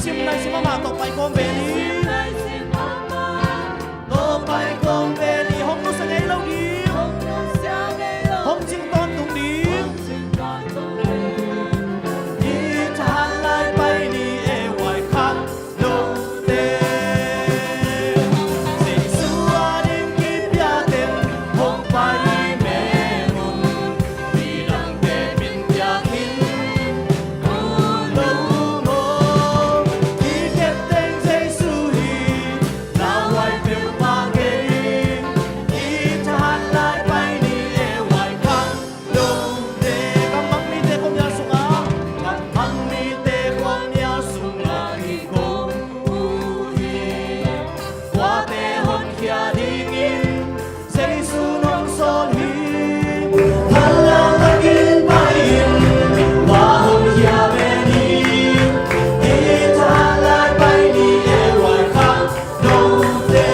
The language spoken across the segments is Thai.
sim nai sim ama to pai kom be ni to pai kom be ni hom nu sa nei lo di hom jing ton tung di i chan lai pai ni e wai khang lo te se su a ding ki pya ten hom pai me mun bi dang te bin pya kin lo mo ki ket teng se su hi na wai pe ma ke i chan lai pai ni e wai khang lo te kam mang mi te kom ya su a kam mang mi te kom ya su a ki ko hi kwa te hon khia ding in se su nong sol hi hala takin pai in wa hon khia be ni i chan lai pai ni e wai khang lo te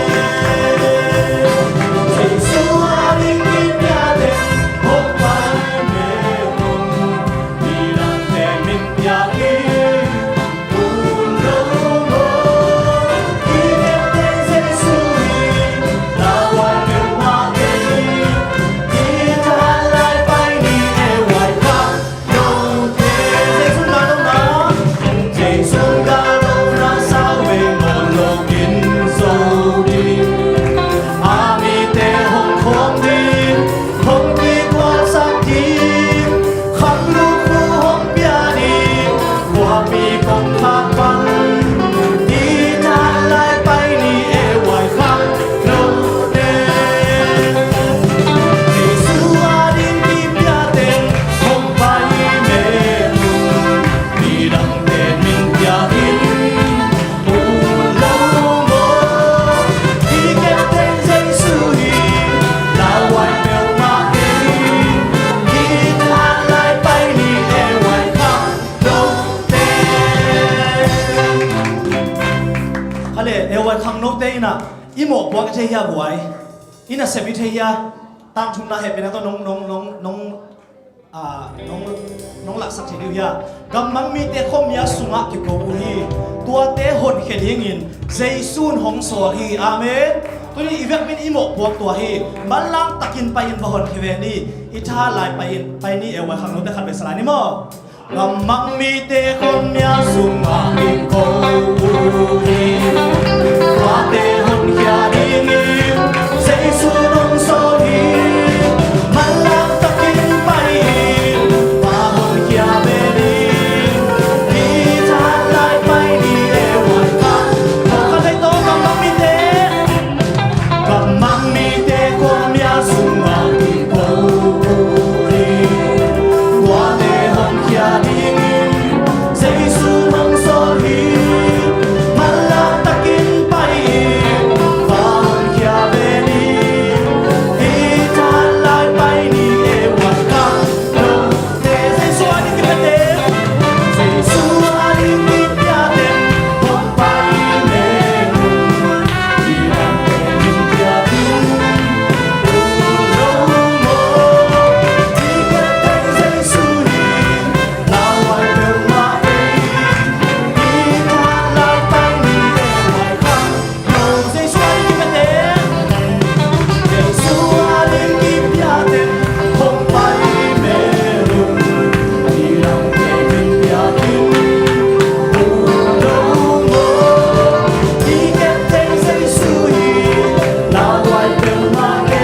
se su a ding ki pya te hok pai me mun bi dang te min pya ki un lo mo ki ket teng se su hi na wai pe ma ke i chan lai pai ni e wai khang lo te se su na lo na se su ga lo na sa we mo lo kin so di a mi te hong khom din hong ki kwa sak ki khang lu khu hong pya ni kwa mi kong thak pan i chan lai pai ni e wai khang lo te se su a ding ki pya te hong pai me mun bi dang te min pya kin un lo mo ki ket teng se su hi na wai pe ma ke ki chan lai pai ni e wai khang lo te khale e wai khang no te ina i mo bwa ke ya buai ina se bi the ya tam chum na he pe na to nong la sak the diu ya gam mang mi te khom ya sunga ki ko hi tua te hon khe ding in jaisun hong so hi amen tuni ivek min imo buak tua hi malang takin pain bahon kheve ni i tha lai pai ni e wa khang no te khan be sala ni mo gam mang mi te khom ya sunga ki ko hi tua te hon kya ding in jaisun hong so hi malang takin pain bahon kya be ni i tha lai pai ni e wa khang khan dai to gam mang mi te cầm mang mi te kom ya sunga ki ko hi qua te hon khia ding in se su hong so hi mala takin pai va hon khia be ni i chan lai pai ni e wa khang lo te se su ani ki te se su ani ki pya te hon pai me mun di ram te min pya kin lo mo ki ket teng se su hi na wai pe ma ke i chan lai pai ni e wai khang lo se su ani ki te se su ani ki pya te hon pai me mun di ram te min pya kin lo mo ki ket teng se su hi na wai pe ma ke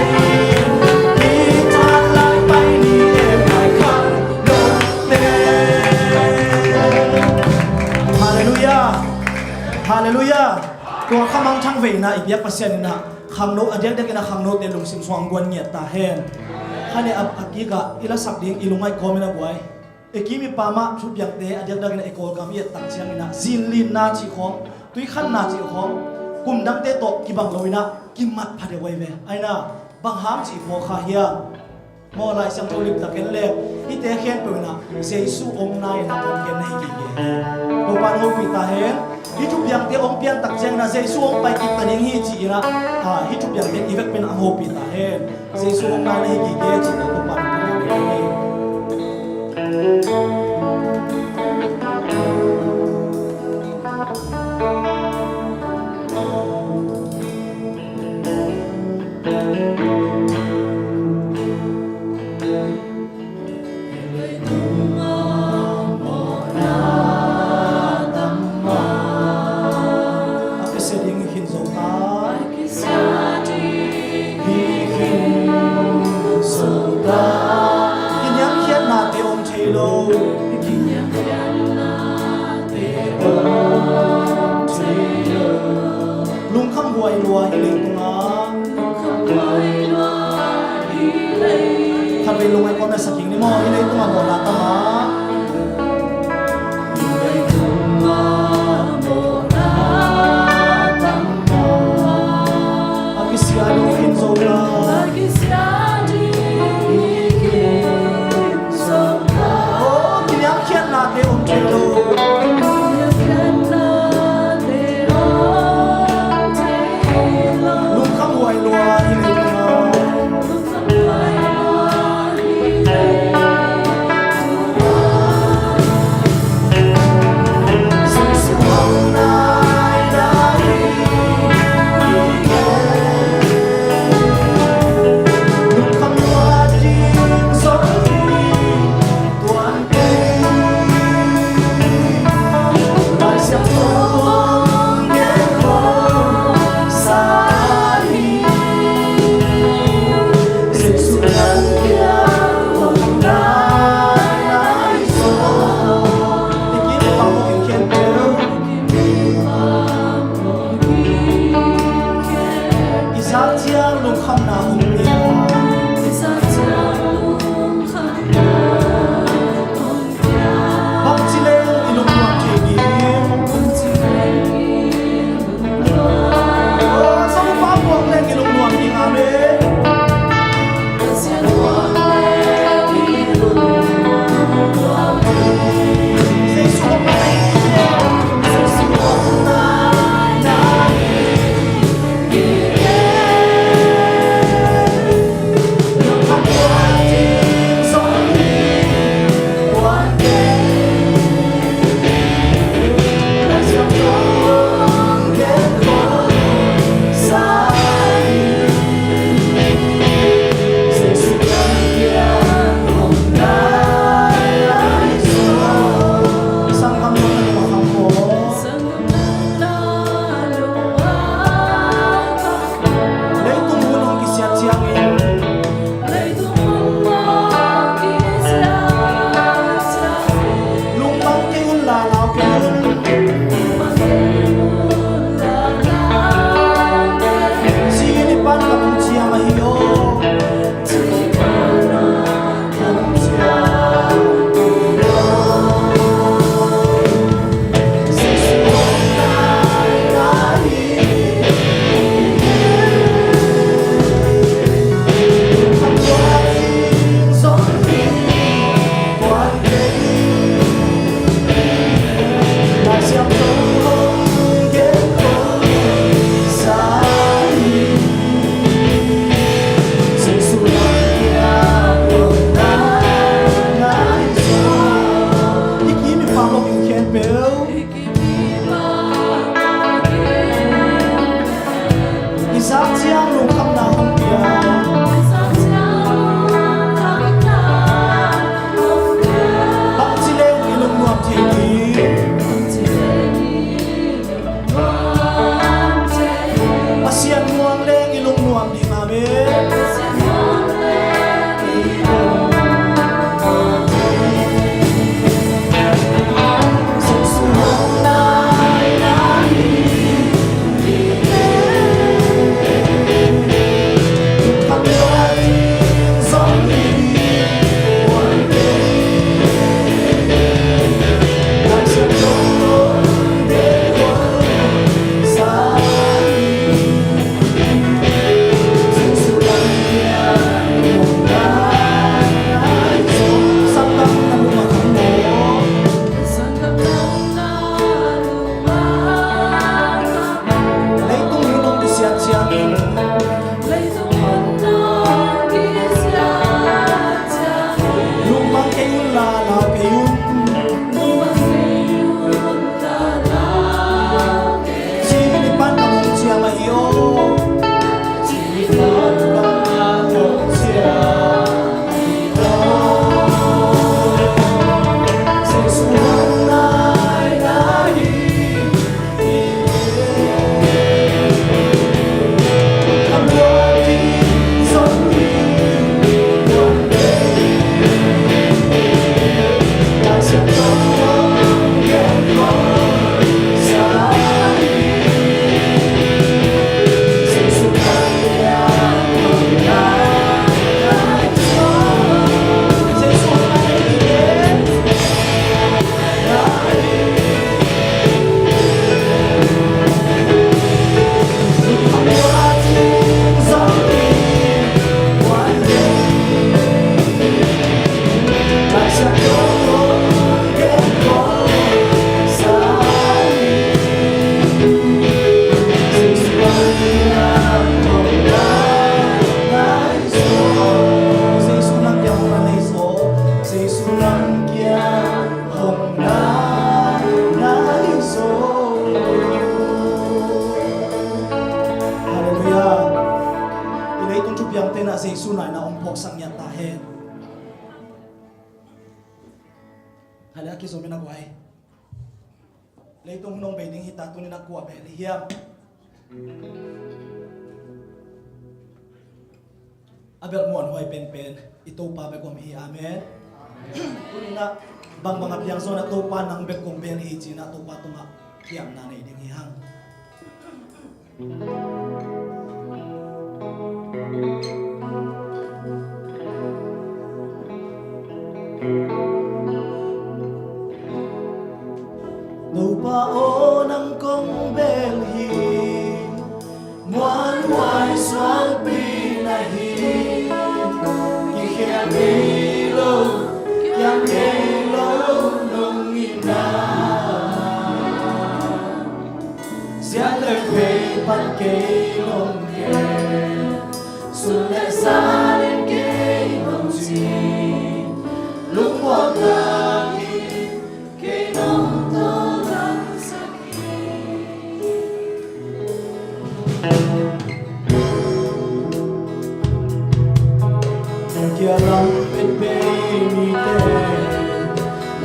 i chan lai pai ni e wai khang lo te hallelujah hallelujah ตัวขมังทั้งเวนะอีก1%นะคำโนอเดียกเด็กนะคำโนเดลุงสิมสว่างกวนเงียตาเฮนข้าเนี่ยอักกี้กะอิละสักดิ้งอิลุงไอโกมินะบวยเอกี้มีปามาชุบยังเตอเดียกเด็กนะเอโกกามีตังเชียงนะซินลินนาจีของตุยขันนาจีของกุมดังเตโตกิบังลอยนะกิมัดพัดเวเวไอนะบังหามจีโมคาเฮียมอลายสังโตลิปตะเกนเล็กอิเตเขียนปืนนะเซซูองนายนะองเกนให้กิเกตัวปานโฮปิตาเฮนฮิจุบยังเตองเปียนตักเจงนะเซซูองไปกิตันยังฮีจีนะฮิจุบยังเตอีเวกเป็นอังโฮปิตาเฮนเซซูองนายให้กิเกจีตัวปานโฮปิตาเฮน huai lua hi le tunga Thằng về lùng ai con đã sạc hình đi mò hi le tunga mò na tama Agisiado in zola Oh, kiniam kiat na te trelo Lung kham huai lua hi le tunga Hala aki Zomi na kuhay. Leitong nung beding hita to ni nakuha be lihiyam. Abel mo an hoy pen ito pa be kom hi amen. Kunin na bang mga piyang so na to pa nang be kom bel hi na to pa tunga kiyam na ding hihang. Tupao ng kong belhi Muan huay suang pinahi Kikiang ilong Kiang ilong nung ina Siya nagpay pagkay nung ken Sulit sa rin kay nung si Lungwag lagi kay nung Kaya lang pinipinite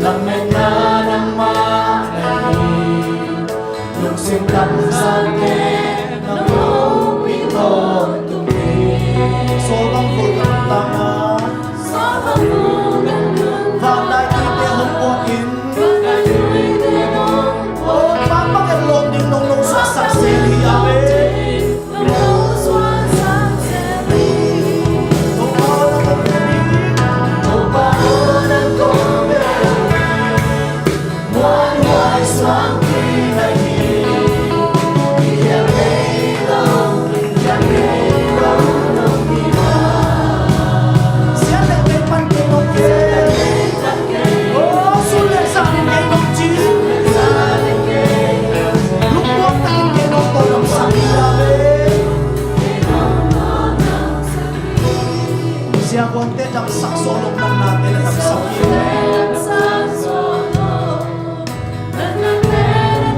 Lang na ng manay Nung sintang sa akin Nang lupitong tumi Sobang kulkang tanga Sobang kulkang tanga Vanay ite humpukin Vanay ite humpukin Oh, papagalong din nung sa sili amin Siya konti ang saksolong lang natin at ang sakit.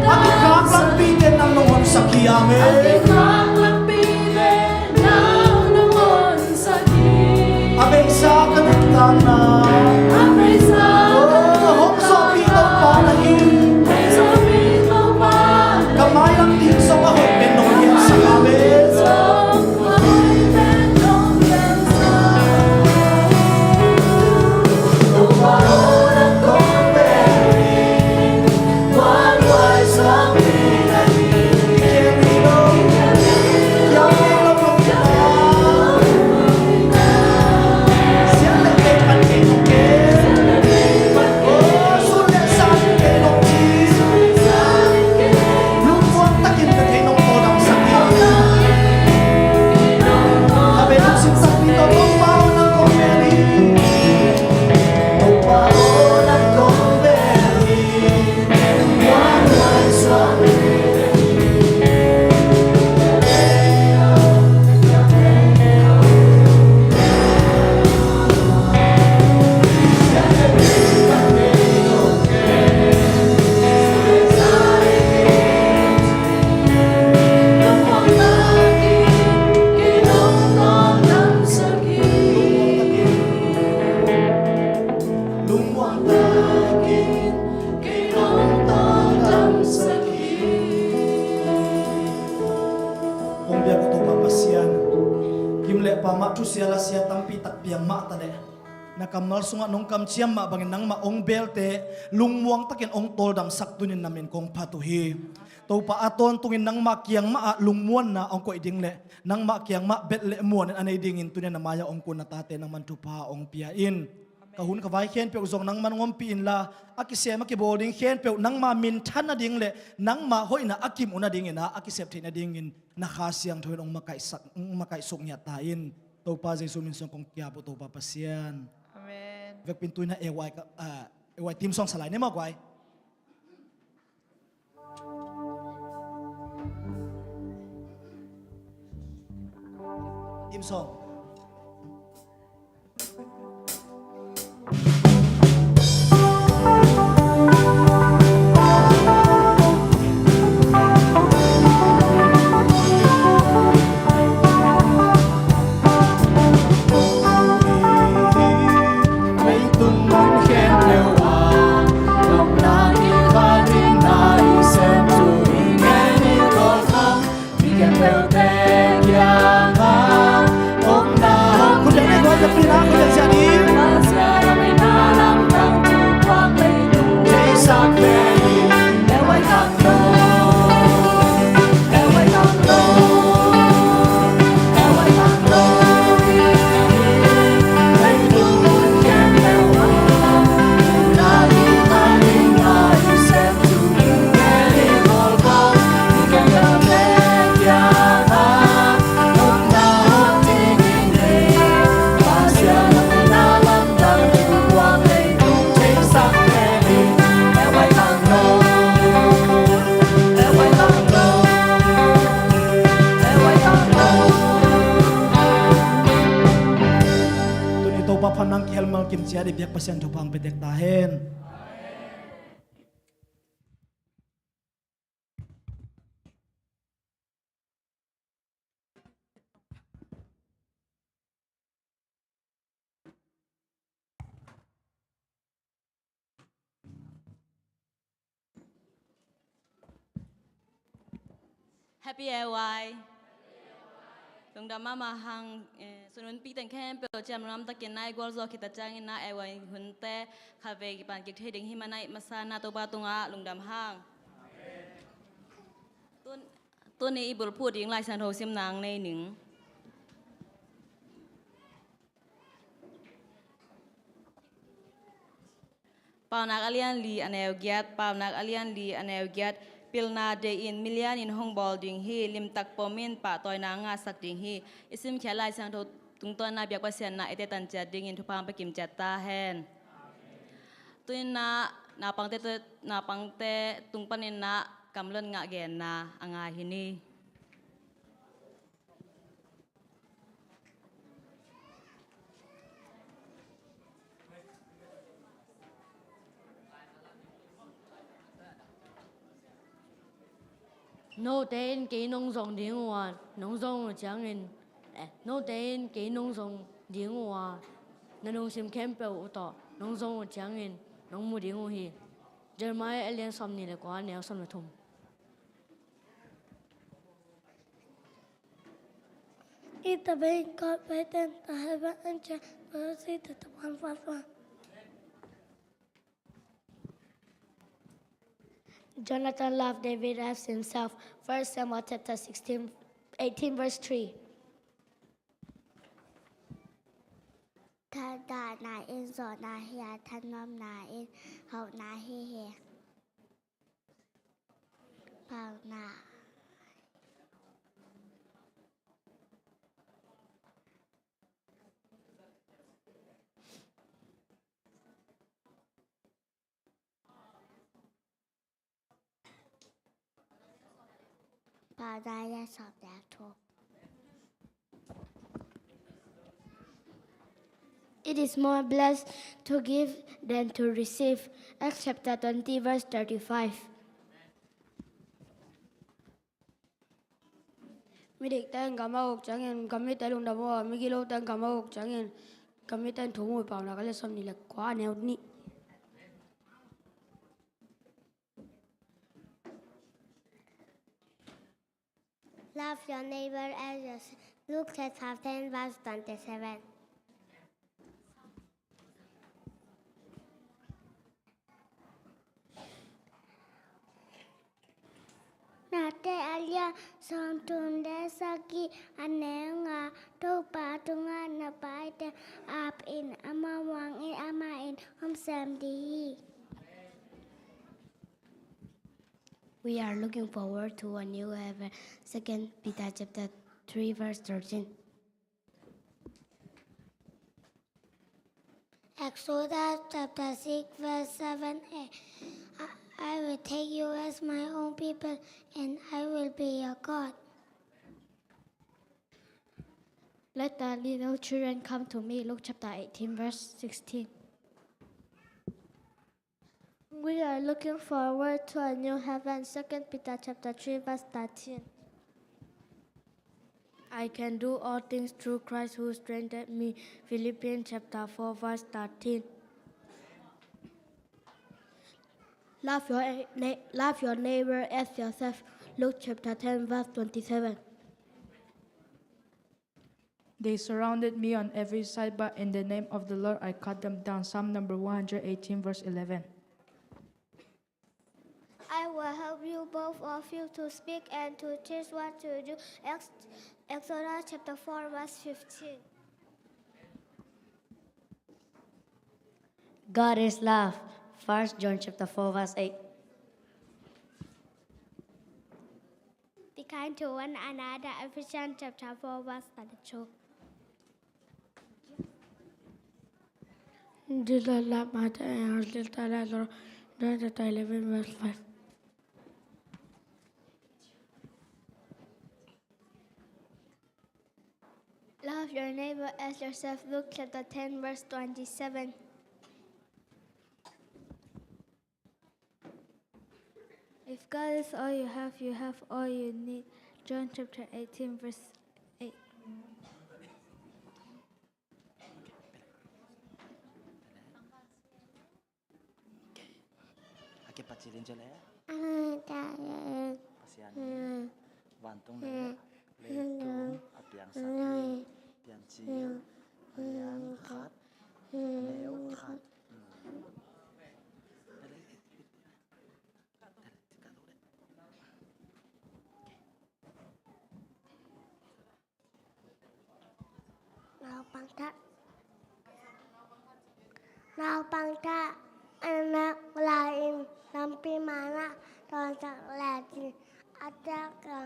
At ikaklampitin ng nungon sa kiyame. Abay sa kanagtana. Hong sopito panahin. Kamay ang tinso ahoy pinongyan sa kami. Nakamal sunga nung kamsiam ma bangin nang maong belte lungmuang takin ong toldam saktunin namin kong patuhi. Tau pa aton tungin nang makiang ma lungmuan na ong ko idingle nang makiang ma betle muan anay dingin tunin na maya ong ko natate nang mantupa ong piain. Kahun kawai hen pe uzong nang manngompiin la akise makibolding hen pe nang ma mintan na dingle nang ma hoy na akim una dingin na akisep na dingin nakasiyang tuin ong makaisok niya tain. Tau pa jay suminsong kong kiabo tau pa pasyan. Amen. Vek pintuin na eway team song salay ni mo kway. Team song. ring chia di biak pasien thupang pedek ta hen Happy AY. Lung dama mahang sunun pi teng khem pe jam ram ta ken nai gol zo kita chang in na AY hunte khave ki pan ki theding himanai masana to ba tunga lung dam hang. Tun ni ibul pu ding lai san ho sim nang nei ning. Pau nak alian li aneu giat pau nak alian li aneu giat pilna de in million in hong bol ding hi lim tak pomin pa toy na nga sak ding hi isim khelai sang tho tung ton na biak pasian na ete tan chat ding in thupang pa kim chat ta hen tuin na pangte tung panin na kamlon nga gen na anga hini no tên kỹ nông dòng tiếng hoa nông dòng chẳng in no tên kỹ nông dòng tiếng hoa nên nông sim campbell u to nông dòng chẳng in nông mu tiếng hi Jeremiah alien som ni le kwa ne som le thum Eat the bacon, God, bacon, the heaven, and check, mercy to the 151. Jonathan loved David as himself. 1 Samuel chapter 18 verse 3. Thân đà nà in giỏ nà hìa, thân nom nà in hậu nà hi hìa. Bảo nà. Bảo ra ya sọp đẹp thuộc. It is more blessed to give than to receive. Acts chapter 20 verse 35. mi dik tên cảm ơn chẳng in cảm mi tên lùng đam hoa mi kilo tên cảm ơn chẳng in cảm mi tên thủ mùi bảo là cái lệ som ni le quá neo ni Love your neighbor as yourself. Luke chapter 10 verse 27. Nate alia santunde saki anenga topa tunga na paite up in amawang in ama in sam di. We are looking forward to a new heaven. 2 Peter chapter 3 verse 13. Exodus chapter 6 verse 7a. I will take you as my own people and I will be your God. Let the little children come to me. Luke chapter 18 verse 16. We are looking forward to a new heaven. 2 Peter chapter 3 verse 13. I can do all things through Christ who strengthened me. Philippians chapter 4 verse 13. Love your neighbor as yourself. Luke chapter 10 verse 27. They surrounded me on every side, but in the name of the Lord I cut them down. Psalm number 118 verse 11. I will help you, both of you, to speak and to teach what to do. Exodus chapter 4 verse 15. God is love. 1 John chapter 4 verse 8. Be kind to one another. Ephesians chapter 4 verse 32. Dilala mata and Dilala Lord 11 verse 5. Love your neighbor as yourself. Luke chapter 10 verse 27. If God is all you have all you need. John chapter 18, verse 8. Ake pacilin je le. Anh Kasihan. Wantung le. Leitung apiang sakit. Pian cil. Ayang khat. Neo khat. Nào bằng ta anak lain sampai mana tontak lagi ada ke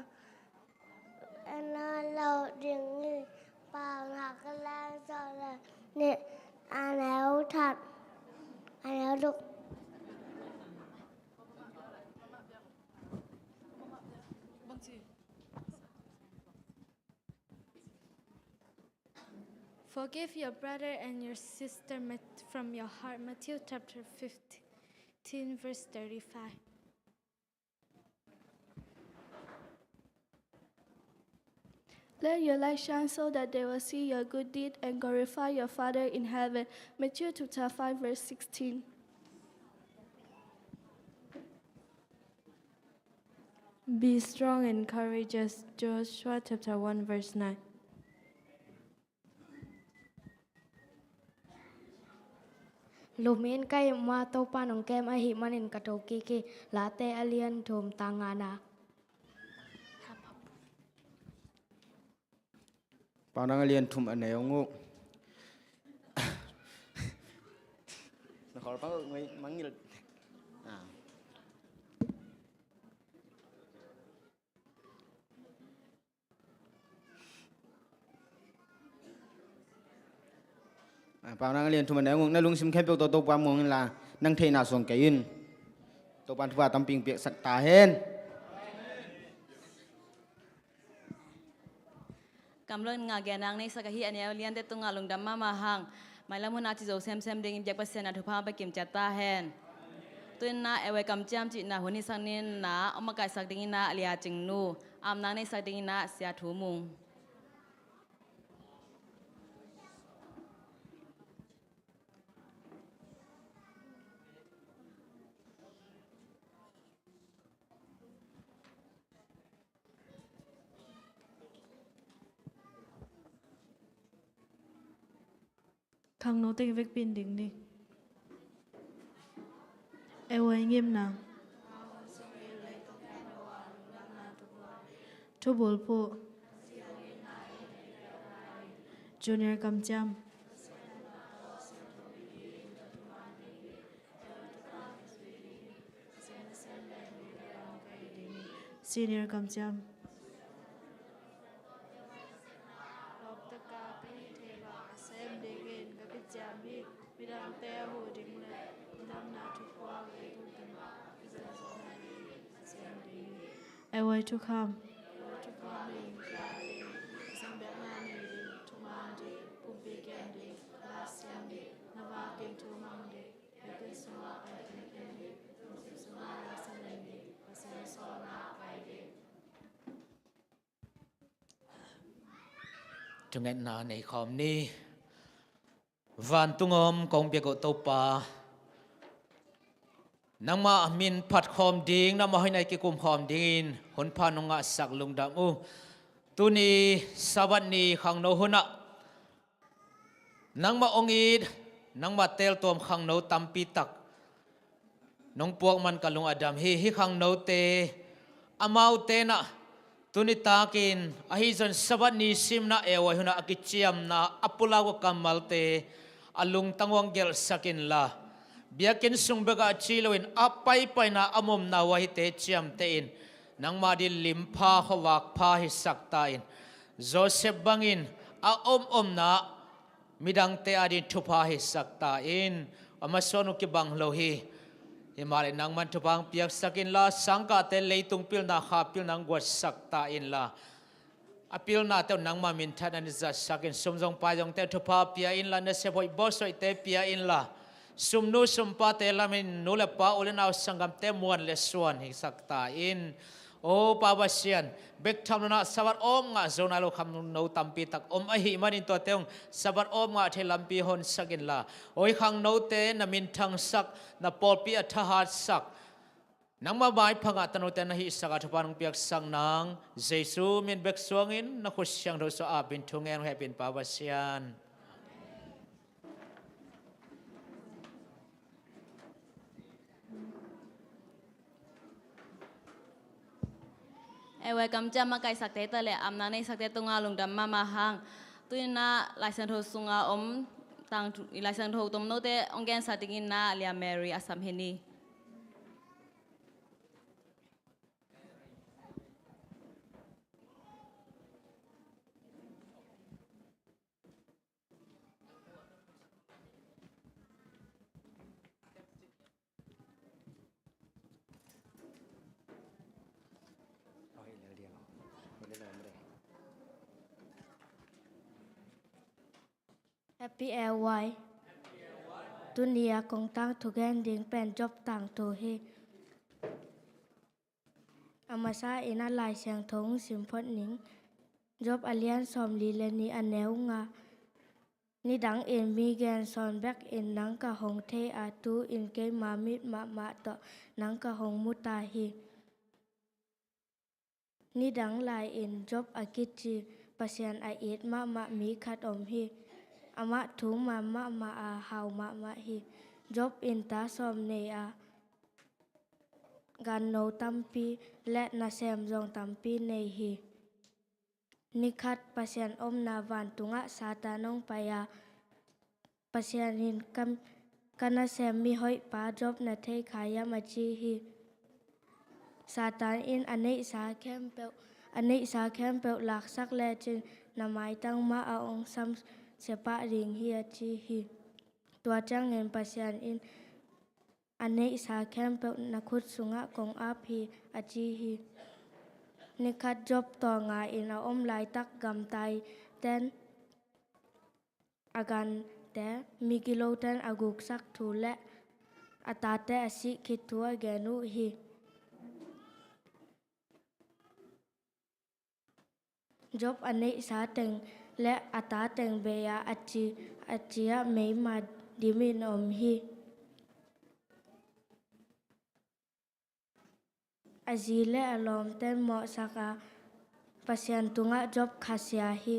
lâu dingin vào hoặc là rồi là nè nếu thật nếu được. Forgive your brother and your sister from your heart. Matthew chapter 15, verse 35. Let your light shine so that they will see your good deed and glorify your Father in heaven. Matthew chapter 5, verse 16. Be strong and courageous. Joshua chapter 1, verse 9. Lumin kay mato panong kem ahi manin katoki ki late alien thum tangana. Panang alien thum aneongu. Nakor pang ngai mangil. Panang alien thum aneongu na lung sim khem pek to pa mong la nang thei na song kain. To pan thwa tamping pek sak ta hen. Kamlon nga genang nei sakahi ane lian te tunga lung damma mahang mai lamun ati zo sem ding jak pasen atu pa kim chata hen tuin na ewe kam cham chi na huni sanin na amakai sak ding na alia chingnu am nang nei sak ding na sia thumung Thằng nó tình việc pin đỉnh đi. Eo ấy nghiêm nào. Chú bố phụ. Junior cầm chăm. Senior cầm chăm. Eo ấy chú kham. Chúng em na này khom ni van tung om công việc của tàu pa nang ma min phat khom ding na ma hoi nai ki kum khom ding hon pha nong nga sak lung dam u tuni sabat ni khang no huna nang ma ongid nang ma tel tom khang no tampi tak nong puak man kalung adam hi khang no te amau te na tuni takin ahi zon sabat ni simna ewa huna akichiam na apula ko kamal te alung tangwang gel sakin la biakin sungbega chiloin apai pai na amom na wahi te chiam te in nang madi limpa hawak pha hi sakta in Joseph bangin a om na midang te adin thupa hi sakta in amasonu ki bang lo hi himale nang man thupang piak sakin la sangka te leitung pil na kha pil nang gwat sakta in la apil na te nang ma min that an za sakin somjong pa jong te thupa pia in la na se boi bosoi te pia in la ซุมนูซุมปาเตลามินนูเลปาอุเลนเอาสังกัมเตมวนเลส่วนหิสักตาอินโอปาบาเซียนเบกทำนุนะสวัสดอมงะโซนาโลคำนูตัมปีตักอมอหิมันอินตัวเตงสวัสดอมงะเทลัมปีฮอนสักินลาโอยขังนูเตนามินทังสักนาปอลปีอัฐหัดสักนังมาบายพังอัตโนเตนะฮิสักอัฐพันเปียกสังนางเจซูมินเบกสวงอินนักขุดเชียงโดสอาบินทุงเองให้เป็นปาบาเซียนไว้กำจำมาไกลสักเตตะเลยอำนาในสักเตตุงาลงดำมาหางตุยน่าลายสันโทสุงาอมต่างลายสันโทตมโนเตองแกนสัติกินน่าเลียแมรี่อาสัมเฮนีHappy Airway ตุนเนียกงตั้งทุกแห่งดิ่งเป็นจบต่างตัวเฮอามาซาเอนาลายเสียงทงสิมพดนิงจบอเลียนสอมลีเลนีอันแนวงานี่ดังเอ็นมีแกนซอนแบกเอ็นนังกะหงเทอาตูอินเกมามิดมาต่อนังกะหงมุตาฮีนี่ดังลายเอ็นจบอากิจีปัสยันไอเอ็ดมามีคัดอมฮีอามะถุงมาอาหาวมาฮีจบอินตาซอมเนอากันโนตัมปีและนาแซมจงตัมปีเนฮีนิคัดปัสยันอมนาวันตุงะซาตานงปายาปัสยันหินกันนาแซมมีห้อยปาจบนาเทขายามาจีฮีซาตานอินอันนี้สาแคมเปลหลักสักแลจินนาไม้ตั้งมาเอาองซัมเสปะริงเฮียจีฮีตัวจังเงินปัสยันอินอันนี้สาแคมเปลนักขุดสุงะกงอาพีอาจีฮีนิคัดจบต่องาอินเอาอมลายตักกำไตเต้นอาการแต่มีกิโลเต้นอากุกสักถูและอาตาแต่อสิคิดทัวแกนุฮีจบอันนี้สาเต็งและอัตาเต็งเบียอัจียไม่มาดิมินอมฮีอาจีและอารมณ์เต้นเหมาะสักปัสยันตุงะจบคาเซียฮี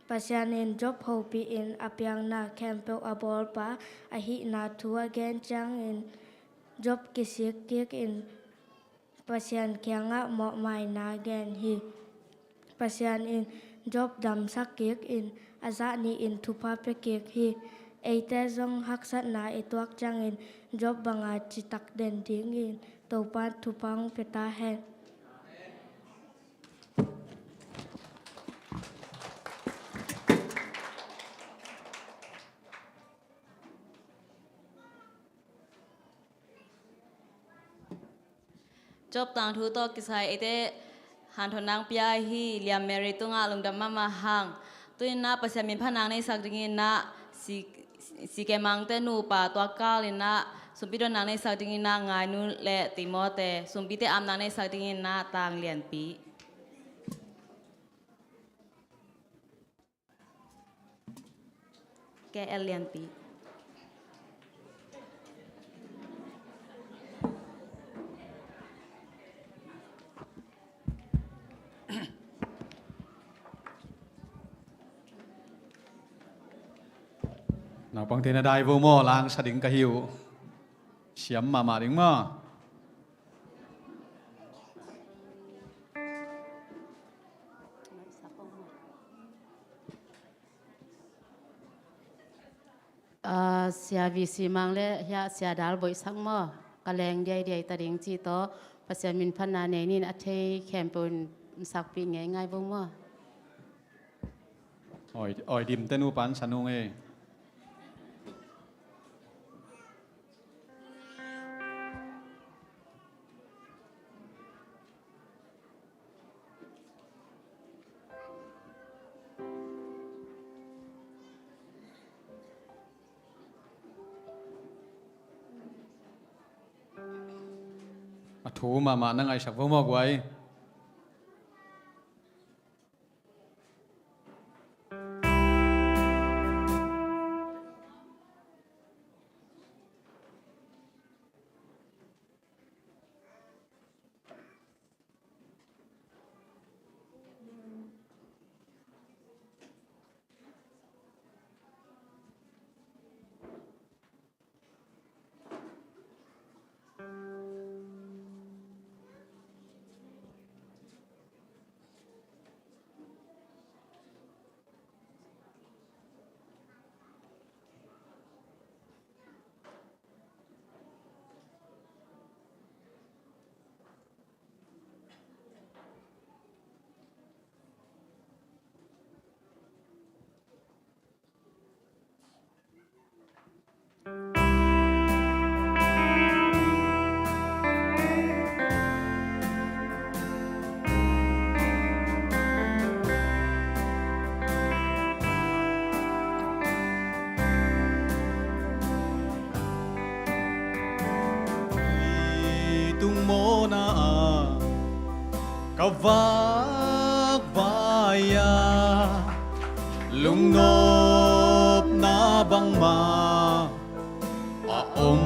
ปัสยันอินจบโฮปีอินอพยังนาแคมเปลอบอลปาอหินาทัวแกนจังอินจบกิสิกเกียกอินปัสยันเคียงะเหมาะไม่นาแกนฮีปัสยันอินจบดำสักเกียกอินอาซานีอินทุพาเปเกียกฮีไอแต่จงหักสัตนาไอตัวจังอินจบบังอาจิตักเด่นดิ้งอินตัวปานทุพังเปตาแฮนจบต่างทูโตกิสายเอเตหันทนางปยาฮีเลียมเมริตุงาลงดำมาหางตุยนาปัสยามินพนางในสักดิงินะสีแกมังเตนูป่าตัวกาลินะสุปิโดนางในสักดิงินะงายนูและติโมเตสุปิเตอามนางในสักดิงินะต่างเลียนปีแกเอเลียนปีนักปังเทนได้วูโมลางสดิ่งกะหิวเฉียมมาดิ่งมาเสียวิสีมังเลยาเสียดาลบ่อยสักมอกะแรงใหญ่ๆตะดิ่งจีโตปัสยามินพันนาเนนินอัเทแคมปุนสักปีง่ายๆบ่มอ่อยดิมเตนูปันสนุงเอ thu mà nang ai sak vô mo quay tung mô na kavak vaya lung nộp na băng ma om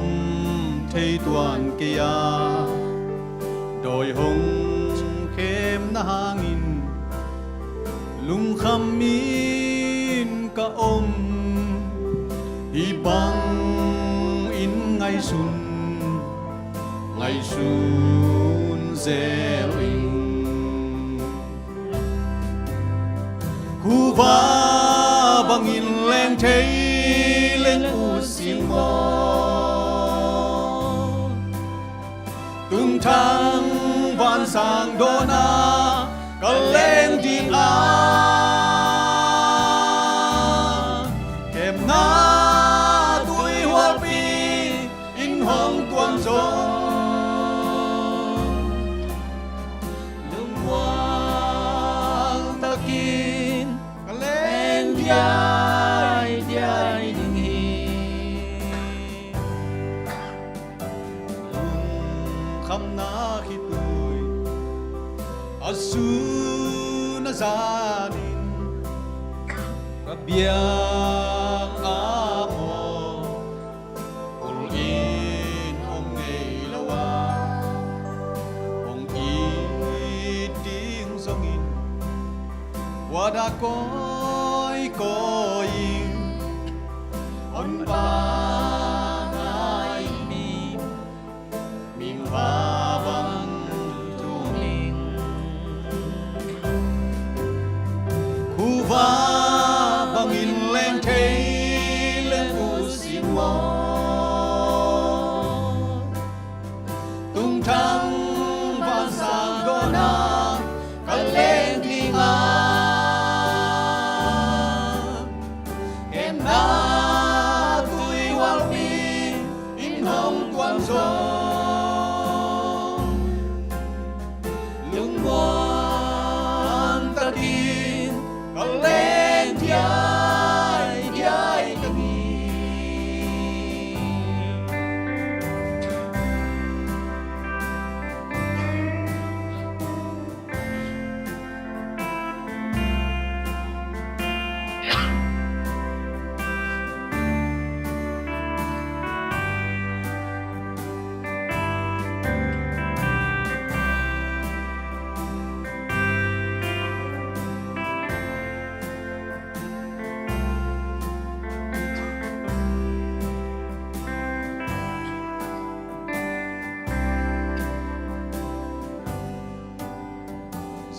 thầy tuan kia đồi hồng khem na hangin lung kham min ka om hi bang in ngay sun gieo in khu va bằng in lên thấy lên u xin mò tung thang van sang dona cả lên đi kèm na tuổi hoa pi in hong quang gió diai ding hi kham na khi tôi asu na zanin biang amo ul in hong ngei lawa hong i ding zongin wada coi on ba ngai mim va bang tu ning khu va bang in lên thấy lên u xin mo tung thang van sang dona cả lên đi lung quan ta tin có lên diai diai ta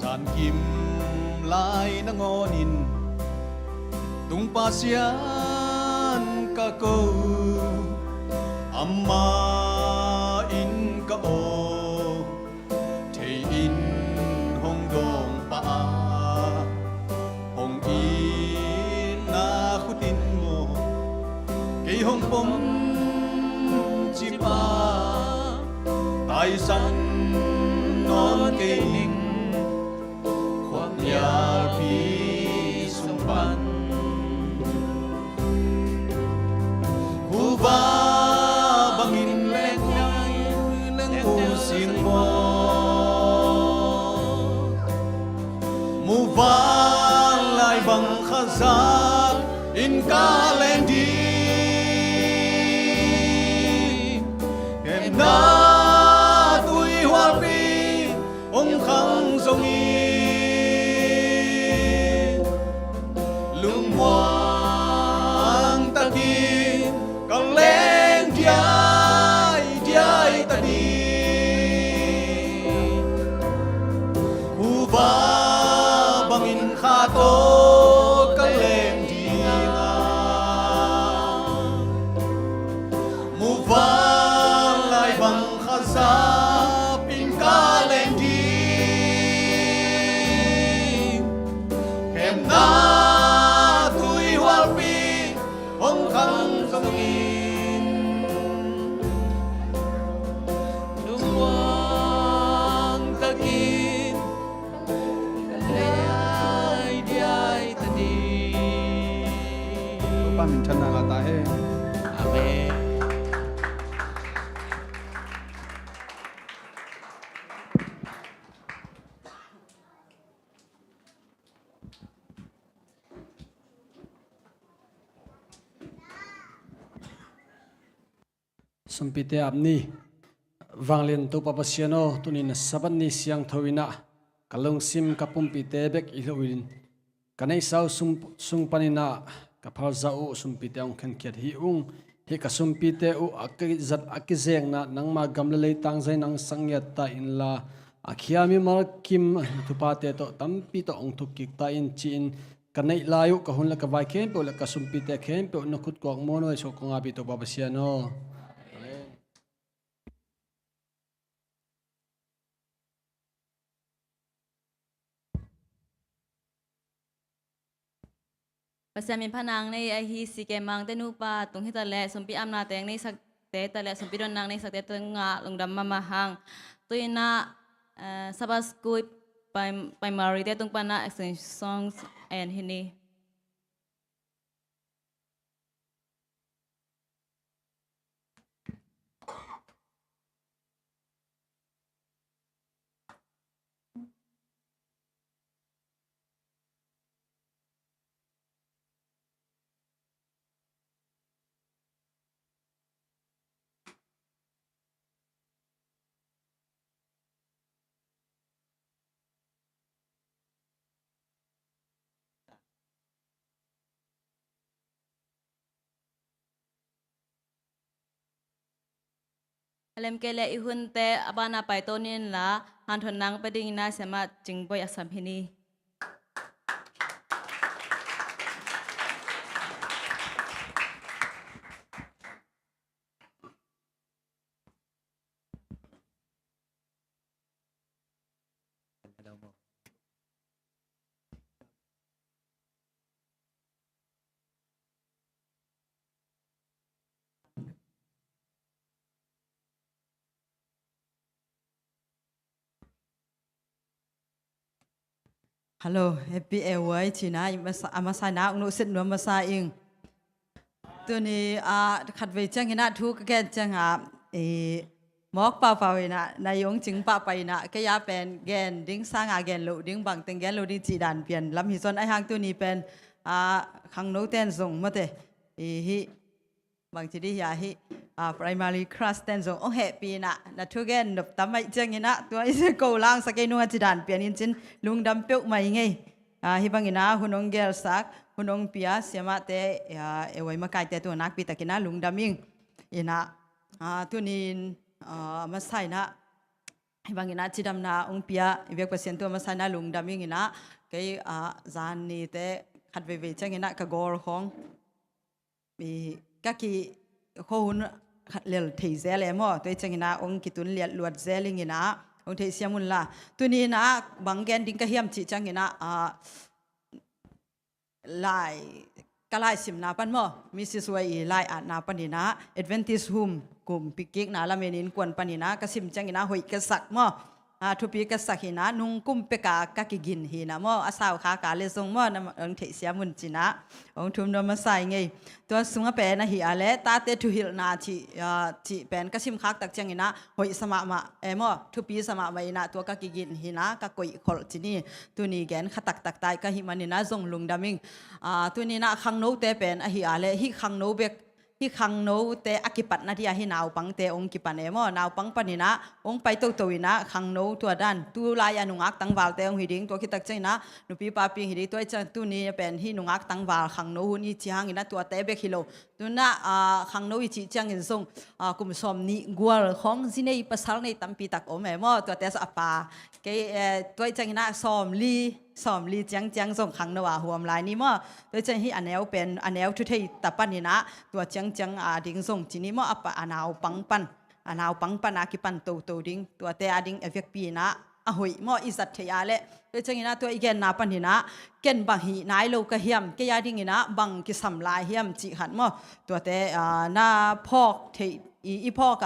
san kim lai na ngonin tung pasian ka ko amma in ka o thei in hong dong pa hong in na khutin mo kei hong pom chi pa tai san non kei ning yal pi sung pan khu va bangin leng u si khazak in kalendi em na tui hoa pi ông khang sông y lung hoang ta ki con lên diai diai ta đi khu va bangin kha to con lên đi nga mu va lại bằng kha sa pin ka lên đi em na tui hoa pi ông khang sông in lung wang takin ai diai ta đi pa min than na ta he amen sumpite apni wanglen to papasiano tunin saban ni siang thowina kalung sim kapumpite bek iloin kanai sau sung panina kaphar zau sumpite ong khen khiat hi ung hi ka sumpite u akizat akizeng na nangma gamle lei tang zai nang sangyat ta in la akhiami mar kim thupate to tampi to ong thukik ta in chin kanai layu ka hun la ka vai khem pe la ka sumpite khem pe no khut ko mono so ko ngabi to papasiano Pasal min panang ni ahi si kemang tenupa tung hita le sumpi amna teng ni sak te ta le sumpi don nang ni sak te tenga lungdam mamahang tuina sabas kui primary te tung pana exchange songs and hini Alam kele ihun te abana paitonin la han thon nang pading na sema jingboy asam hini Hello, happy away China amasana ung no sit no masa ing. Tu ni khat ve chang hina thu ka ken chang mok pa pa we na yong ching pa pa na ka ya pen gen ding sang gen lo ding bang teng gen lo ding chi dan pian lam hi son ai hang tu ni pen khang no ten zong ma te hi bang chi di ya hi primary class ten zong oh happy na thu gen nop tam mai chang hina tu ai se ko lang sa ke no chi dan pian in chin lung dam pe mai ngai hi bang ina hunong gel sak hunong pia siama te ewai ma kai te tu nak pi takina lung daming ina tu nin masai na hi bang ina chidam na ong pia ibek pasien tu masai na lung daming ina ke zan ni te khat ve ve chang ina ka gor khong bi ka ki khon lel thei zele mo to chang ina ong ki tun liat luat zeling ina ong thei siamun la tu ni na bang gen ding ka hiam chi chang ina lai kalai sim na pan mo Mrs. Wai lai at na panina Adventist home kum pikik na la menin kwan panina ka sim chang ina hoi ka sak mo ทุปีก็สักหินะนุ่งกุ้มเปกากะกิกินหินะมออาสาวขากาเลทรงมอนำเทเสียมุนจินะองทุมนมาใส่ไงตัวสุงเป็นหิอาเลตาเตทุหิลนาที่เป็นกสิมคักตักจังหินะหอยสมามามอทุปีสมาไว้นะตัวกะกิกินหินะกะกอยขอลจินี่ตัวนี้แกนขตักตักตายกะหิมันนี่นะทรงลุงดามิงตัวนี้นะขังโนเตเป็นหิอาเลหิขังโนเบกที่ขังโนเตอกิปัตนาที่ให้นาวปังเตองกิปันมอนาวปังปนินะองไปตัววินะขังโนตัวด้านตัวลายนุงักตั้งวาลเตองหิดิงตัวคิดตักใจนะนุปีปาปีหิดิตัวจังตัวนี้เป็นที่นุงักตั้งวาลขังโนหุ่นอีจีหังอินะตัวเตเบกิโลตัวน่ะขังโนอีจีจังอินทรงกุมสมนิกัวของสิเนยภาษาในตั้มปีตักอมมอตัวเตสอปาเกตัวจังอินะสอมลีจังส่งขังโนว่าหัวมลายนี่มอตัวจังที่อันแนวเป็นอันแนวทุเทตะปันนี่นะตัวจังดิ่งส่งจีนี่มออัปอันเอาปังปันอากิปันตัวดิ่งตัวเตอดิ่งเอฟเฟกปีนะหอยมออิสัตเทียเละตัวจังนะตัวอีกแกนนาปันนี่นะเกนบังหีนายโลกะเฮียมเกยาดิ่งนี่นะบังกิสัมลายเฮียมจีหันมอตัวเตนาพอกเทอีพอก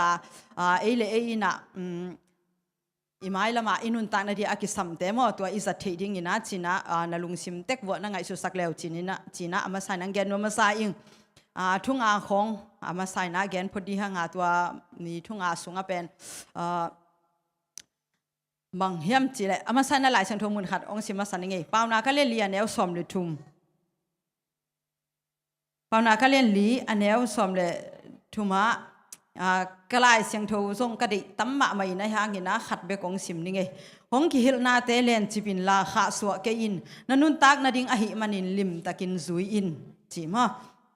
เอเลเอนะอีไม้ละมาอินุนตานาดีอากิสัมเตมอตัวอิสัตเทดิ่งนี่นะจีนะนาลุงซิมเต็กวนั่งไงสุสักเลวจีนะอามาใส่นังแกนวมาใส่อิงทุ่งอาของอามาใส่นะแกนพอดีหางตัวนี่ทุ่งอาสูงเป็นบางเฮียมจีเลยอามาใส่น่าหลายสังทมุนขัดองสิมาสันยังไงเปล่านาก็เล่นลีอันแนวสอมเลยทุ่มเปล่านาก็เล่นลีอันแนวสอมเลยทุ่มกลายเสียงโทส่งกระดิตั้มมาไม่นะฮะเงินะขัดเบกองสิมนี่ไงหงกิฮิลนาเตเลนจิบินลาขาสวะเกอินนันุนตักนาดิงอหิมันินลิมตะกินซุยอินจีมา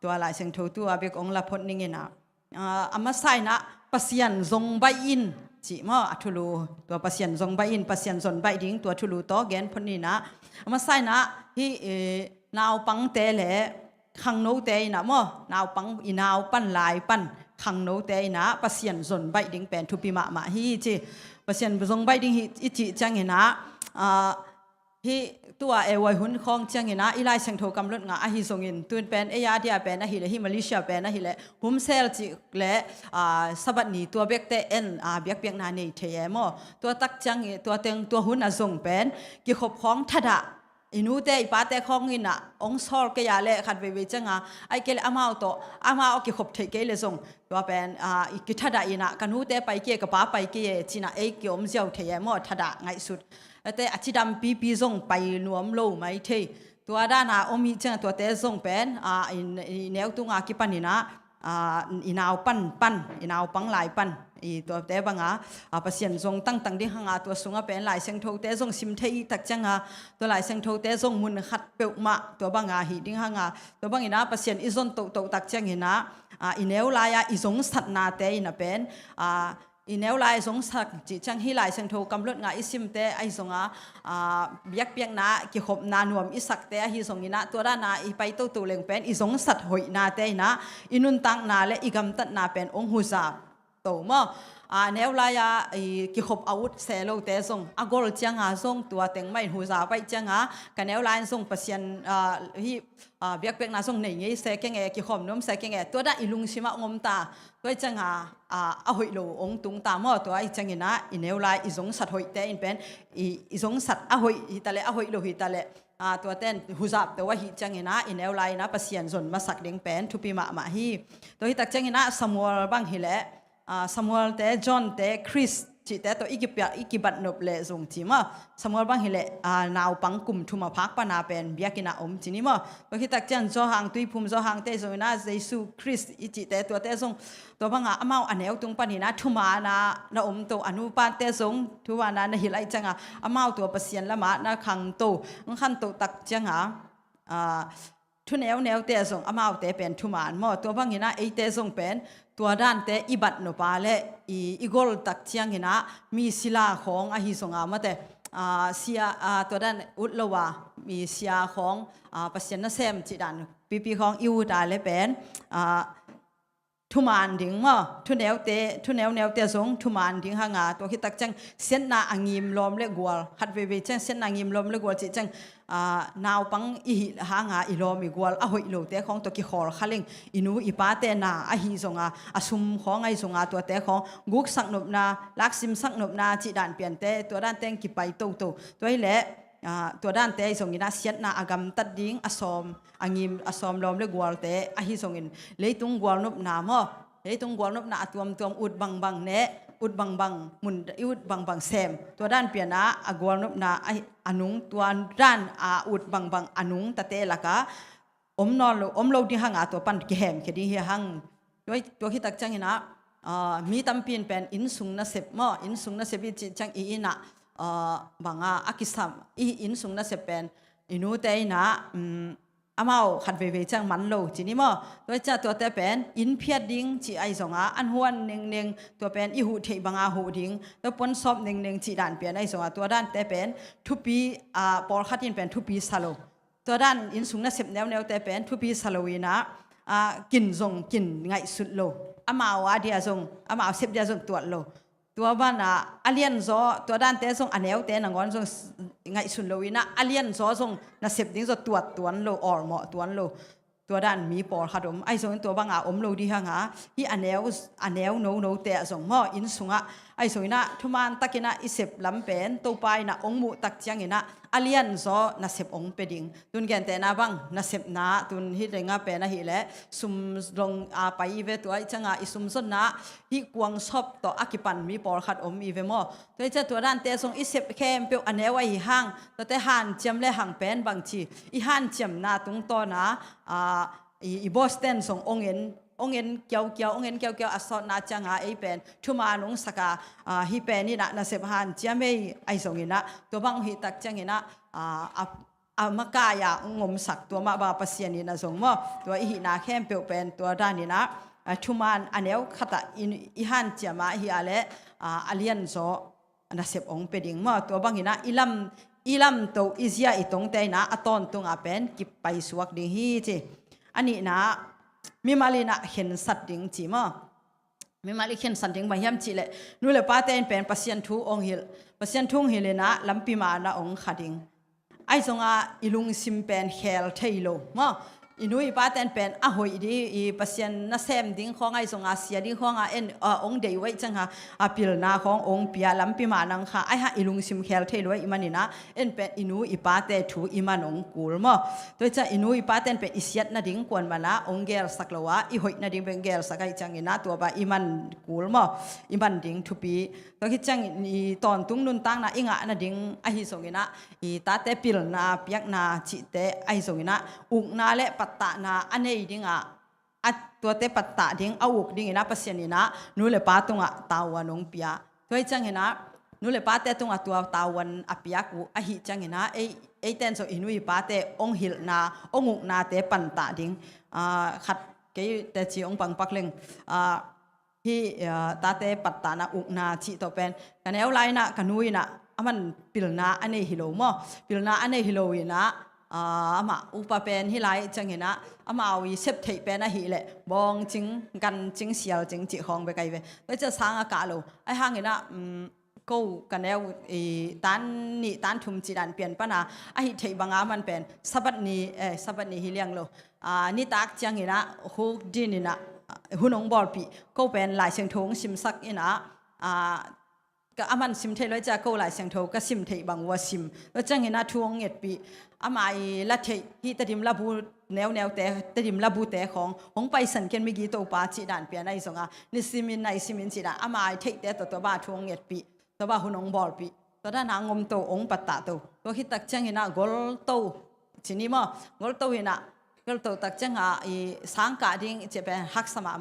ตัวลายเสียงโทตัวเบกองละพดนี่ไงนะอามาใส่นะปัสยันทรงใบอินจีมาอัทุลูตัวปัสยันทรงใบอินปัสยันทรงใบดิ้งตัวทุลูโตแกนพดนี่นะอามาใส่นะที่นาวปังเตเลขังโนเตนะมอนาวปังอีนาวปั้นลายปั้นขังโนเตนะปัสยันทรงใบดิ้งเป็นทุปีมาฮีจีปัสยันทรงใบดิ้งฮีจีจังเห็นนะที่ตัววัยหุ่นของจังเห็นนะอีไลเซงโทกำลังงาอหิทรงอินตัวเป็นเอียเดียเป็นนะฮิเลฮิมาเลเซียเป็นนะฮิเลหุมเซลจีและสบัดนี้ตัวเบียกเตเอ็นเบียกนาเนเทียมตัวตักจังตัวเต็งตัวหุ่นทรงเป็นกิขบของทัดะอินูเตอีปาเตของอินะองซอลเกียเล่ขัดเวจังไอเกลอามาโตอามาโอกิขบเทเกลทรงตัวเป็นกิทัดะอินะกันหูเตไปเกียกับป้าไปเกียจีน่ะกิอมเจ้าเทียมทัดะไงสุดแต่อธิดำปีทรงไปนวมโลไม่เทตัวด้านอมีจังตัวเตทรงเป็นแนวตุงกิปันนี่นะอีนาวปั้นอีนาวปังลายปั้นอีตัวเตบังปัสยันทรงตั้งดิหางตัวสูงเป็นลายเสียงโทเตทรงซิมเทอีตักจังตัวลายเสียงโทเตทรงมุนขัดเปลวมาตัวบังหิดิหางตัวบังอีนะปัสยันอิซอนโตตักจังหินะอีแนวลายอิซงสัตนาเตอีนะเป็นอีแนวลายสงสักจิจังฮิลายเสียงโทกำลังงาอิซิมเตไอสงเบียกเปียงนะกิขบนานวมอิสักเตฮิสงอินะตัวด้านนาอีไปตัวเล็งเป็นอิสงสัตหอยนาเตนะอินุนตังนาและอีกำตัดนาเป็นองหุซาโตมอแนวลายกิขบอาวุธเซโลเตสงอากอลจังสงตัวเต็งไม่หุซาไปจังกันแนวลายสงปัสยันที่เบียกเปียงนาสงไหนงี้เสกเงกิขบน้มเสกเงตัวด้านอิลุงชิมะงมตาตัวจังอาหอยโลองตุงตามตัวไอจังอินะอินเนวไลอิสงสัตหอยเตอินเป็นอิสงสัตอาหอยฮิตาเลอาหอยโลฮิตาเลตัวเต้นหุซับตัวว่าฮิจังอินะอินเนวไลนะปัสยันส่วนมาสักเด้งเป็นทุปีมาฮีตัวฮิตักจังอินะสมัวบังฮิเลสมัวเตจอห์นเตคริสจิเตตัวอีกิบัดนบเลซงทีมาสมัวบังฮิเลนาวปังกุมทุมาพักปนาเป็นเบียกินาจินิมาตัวฮิตักจังจอหางตุยภูมิจอหางเตซงอินะเยซูคริสอิจิเตตัวเตซงตัวบังอามาอันเอวตุงปานินะทุมานาตัวอนุปานเตสงทุวานานะฮิไลจังอามาตัวปัสยันละมานะขังโตขันโตตักจังทุนแนวเตสงอามาเตเป็นทุมานมอตัวบังหินะไอเตสงเป็นตัวด้านเตอิบัดโนปาเลอีกอลตักจังหินะมีศิลาของอหิสงอามาเตเสียตัวด้านอุดละวามีเสียของปัสยันนะเซมจิดันปีของอิวดาเลเป็นท ทุมานดิ่งมาทุแนวเตะสงทุมานดิ่งหางาตัวคิดตักจังเส้นนาอังยิมลมเล็กวัวขัดเวจังเส้นนาอังยิมลมเล็กวัวจิจังนาวปังอีหางาอีลมอีกวัวอ่ะหอยโลเตะของตัวกิขอลขลิงอินูอีป้าเตนาอ่ะฮีสงอาอ่ะซุมของไอสงอาตัวเตะของกุกสักนบนาลักซิมสักนบนาจิด่านเปลี่ยนเตะตัวด้านเตงกิไปโตตัวให้เละตัวด้านเตะส่งอินะเสียดนาอากรรมตัดดิ้งอสอมอังยิมอสอมลมเล็กวัวเตะอ่ะฮีส่งอินเลยตุงวัวนบนามอเลยตุงวัวนบนาตัวอุดบังเนะอุดบังมุนอุดบังเซมตัวด้านเปลี่ยนนะอากวัวนบนาอนุงตัวด้านอุดบังอนุงตะเตะละกะนอนอมโลดิหังตัวปันเกมแค่ดีหังตัวคิดตักจังอินะมีตั้มเปลี่ยนเป็นอินสุงนะเสพมออินสุงนะเสพจิจังอีนะบางอากิสามอินสุงนะเสพเป็นอินูเตยนะอามาขัดเวจังมันโลจีนี่มั้งตัวจ้าตัวแต่เป็นอินเพียดดิ้งจีไอสงอันหวนเน่งตัวเป็นอีหูเทบางอาหูดิ้งตัวปนซอบเน่งจีด่านเปลี่ยนไอสงตัวด้านแต่เป็นทุปีปอลขัดยินเป็นทุปีซาโลตัวด้านอินสุงนะเสพแนวแต่เป็นทุปีซาโลวีนะกินกินไงสุดโลอามาว่าเดียซงอามาเสพเดียซงตัวโลตัวบ้านอเลียนโซตัวด้านเตะส่งอันเอวเตะหนังวันส่งไงสุนโลวินะอเลียนโซส่งน่ะเสพดิ้งโซตัวโลออร์หมอตัวโลตัวด้านมีปอลขัดไอส่งตัวบางอมโลดีหางที่อันเอวโนเตะส่งหม้ออินสุงไอส่งนะทุมานตักินะอิเสพลำเป็นตัวไปนะองมุตักจังอินะอเลียนโซน่ะเสพองเปดิ้งตุนแกนเตะนาบังน่ะเสพนาตุนฮิตเรงาเป็นนะฮิเละซุมลงไปเวตัวจังอิซุมซนนะฮิกวงชอบต่ออากิปันมีปอลขัดอีเวมอตัวเจ้าตัวด้านเตะส่งอิเสพเข้มเปียวอันเอวฮิหางตัวเตะหันเจียมและหังเป็นบางทีอิหันเจียมนาตุงโตนะอีบอสตันส่งองเงินเกี่ยวอสอนาจังไอเป็นทุมานุงสกาฮิเป็นนี่นะเสพหันเจียมไอส่งอินะตัวบางฮิตักจังอินะมากายงมสักตัวมาบาปัสยานีนะส่งมอตัวอินาเข้มเปียวเป็นตัวด้านนี้นะทุมานอันเอวขัดอิหันเจียมาฮิอาเลอเลียนโซนะเสพองเป็นดิ่งมอตัวบางอินะอีลำตัวอิเซียอีตงเตนะอตอนตงเป็นกิบไปสวกดิ่งฮีจีอันนี้นะมีมาลีนะเห็นสัตว์ดิ่งจีมั้งมีมาลีเห็นสัตว์ดิ่งมาเยี่ยมจีเลยนู่นเลยป้าเต้นเป็นปัสยันทูองฮิลปัสยันทูองฮิลนะลำปีมานะองขัดดิ่งไอ้สงอิลุงซิมเป็นเฮลเทโลมั้งอินุยป้าเต้นเป็นหอยดีปัสยันน่ะเซมดิ่งของไอ้สงเสียดิ่งขององเดย์ไว้จังปิลนาขององเปียลำปีมานังค่ะไอ้อิลุงซิมเฮลเทโลอิมันนี่นะเป็นอินุยป้าเต้ทูอิมันองกูลมั้งตัวจะอินุยป้าเต้นเป็นอิเสียดน่ะดิ่งกวนมานะองเกลสักละวะหอยน่ะดิ่งเป็นเกลสักไอ้จังอินะตัวบ้าอิมันกูลมั้งอิมันดิ่งทุปีตัวคิดจังตอนตุ้งนุนตั้งนะอิงะน่ะดิ่งไอ้ฮิสงอินะตาเตปิลนาเปียกนาจิเตไอ้สงอินะอุกนาเละปัตตานาอันนี้ดิ่งตัวเตปัตตาดิ่งอุกดิ่งอินะปัสยานีนะนู่นเลยป้าตรงตาวันองเปียตัวจังอินะนู่นเลยป้าเตตรงตัวตาวันอเปียกูไอ้ฮิจังอินะไอ้เต้นโซอินุยป้าเตองหิลนาองุกนาเตปันตาดิ่งขัดเกยเตจีองปังปักเล็งที่ตาเตปัตตานาอุกนาจิตเป็นกันเอวไลนะกันนุยนะมันปิลนาอันนี้ฮิโลมอปิลนาอันนี้ฮิโลวินะมาอุปเป็นฮิไลจังเห็นะมาเอาเซฟเทเป็นนะฮิเลบองจิงกันจิงเสียวจิงจิของไปไกลไปแล้วจะสร้างอากาศโลไอ้ห้างเห็นะกูกันเอวตันทุมจีดันเปลี่ยนปะนะไอ้เทบางมันเป็นสับนี้ฮิเลียงโลนี่ตักจังเห็นะฮูดินนะหุ่นองบอลปีก็เป็นหลายเสียงทงซิมซักอินะก็มันซิมเทเลยจะก็หลายเสียงทงก็ซิมเทบางว่าซิมแล้วจังเห็นทวงเงียบปีมาละเทที่ตดิมลาบูแนวแต่ตดิมลาบูแต่ของไปสันเกนไม่กี่ตัวป้าจีดันเปลี่ยนในสงนิซิมินจีดันมาเทแต่ตัวบ้าทวงเงียบปีตัวบ้าหุ่นองบอลปีตัวด้านหางงมตัวองปัตตาตัวคิดตักจังเห็นกอลตัวจีนี่มั้งกอลตัวเห็นก็ตัวตักจังสังกัดดิ่งจะเป็นฮักสมา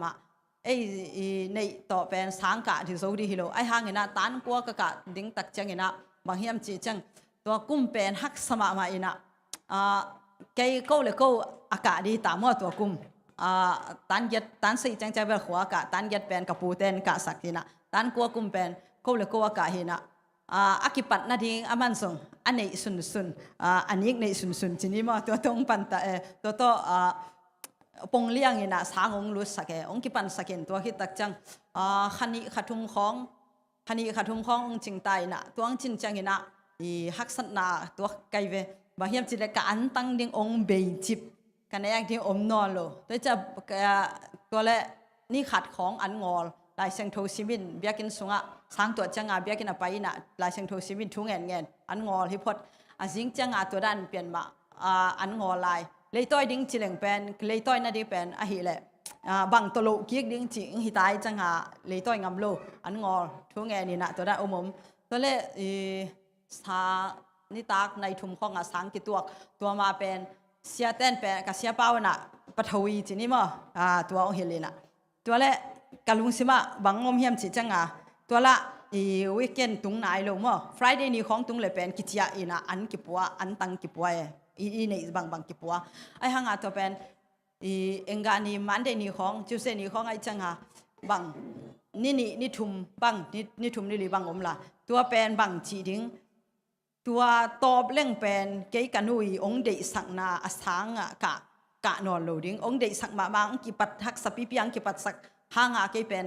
ในต่อเป็นสังกัดที่สุดที่ฮิโลไอ้ห่างเงินตันกว่าก็ดิ่งตักจังเงินบางเฮียมจีจังตัวกุ้มเป็นฮักสมามาอินะเกี่ยวเลยก็อากาศดีตามว่าตัวกุ้มตันสีจังใจเป็นหัวกะตันยัดเป็นกับปูเต้นกะสักทีนะตันกว่ากุ้มเป็นก็เลยก็อากาศเห็นะอากิปัตนาดิ่งอามันส่งอันนี้สุนอันนี้ในสุนจีนี่มาตัวตรงปันตะตัว ปงเลี้ยงอินะสางองลุสักองกิปันสักตัวคิดตักจังขันีขัดทุมของขันีขัดทุมขององจิงตายนะตัวองจินจังอินะฮักสันนาตัวไกเวบางเฮียมจิเลกอันตั้งดิ้งองเบยจิบกันแอกดิ้งอมนอนโลตัวจะตัวเละนี่ขัดของอันงอลายเซงโทซิมินเบียกินสุงะสางตัวจังเบียกินไปนะลายเซงโทซิมินทุ่งเงินอันงอฮิพอดจิงจังตัวด้านเปลี่ยนมาอันงอลายเลยต้อยดิ้งจิเลงเป็นเลยต้อยน่าดีเป็นอะฮิเล่บางตัวโลกิกดิ้งจิงฮิตายจังเลยต้อยงำโลอันงอทุ่งเงินนี่นะตัวด้านอมตัวเละสานี่ตากในทุ่มของสางกิตัวมาเป็นเสียเต้นเป็นกับเสียเป้านะปะทวีจินี่มั้ตัวองเฮเลนะตัวเละกาลุงสิมาบางงมเฮียมจิจังตัวละวีคเอนตุงไหนลงมั้ง Friday นี่ของตุงเลยเป็นกิจยาอินะอันกิปัวอันตังกิปัวนี่บางกิปัวไอ้ห่างตัวเป็นเอ็งกานี่มันเดนี่ของจูเซนี่ของไอ้จังบางนี่ทุ่มบางนี่ทุ่มนี่หรือบางอมละตัวเป็นบางจีดิ้งตัวตอบเล่งเป็นเกยกันนุยองเดสังนาอสังกะนอนโลดิ้งองเดสังมาองกิปัดทักสปีเปียงกิปัดสักห่างเกยเป็น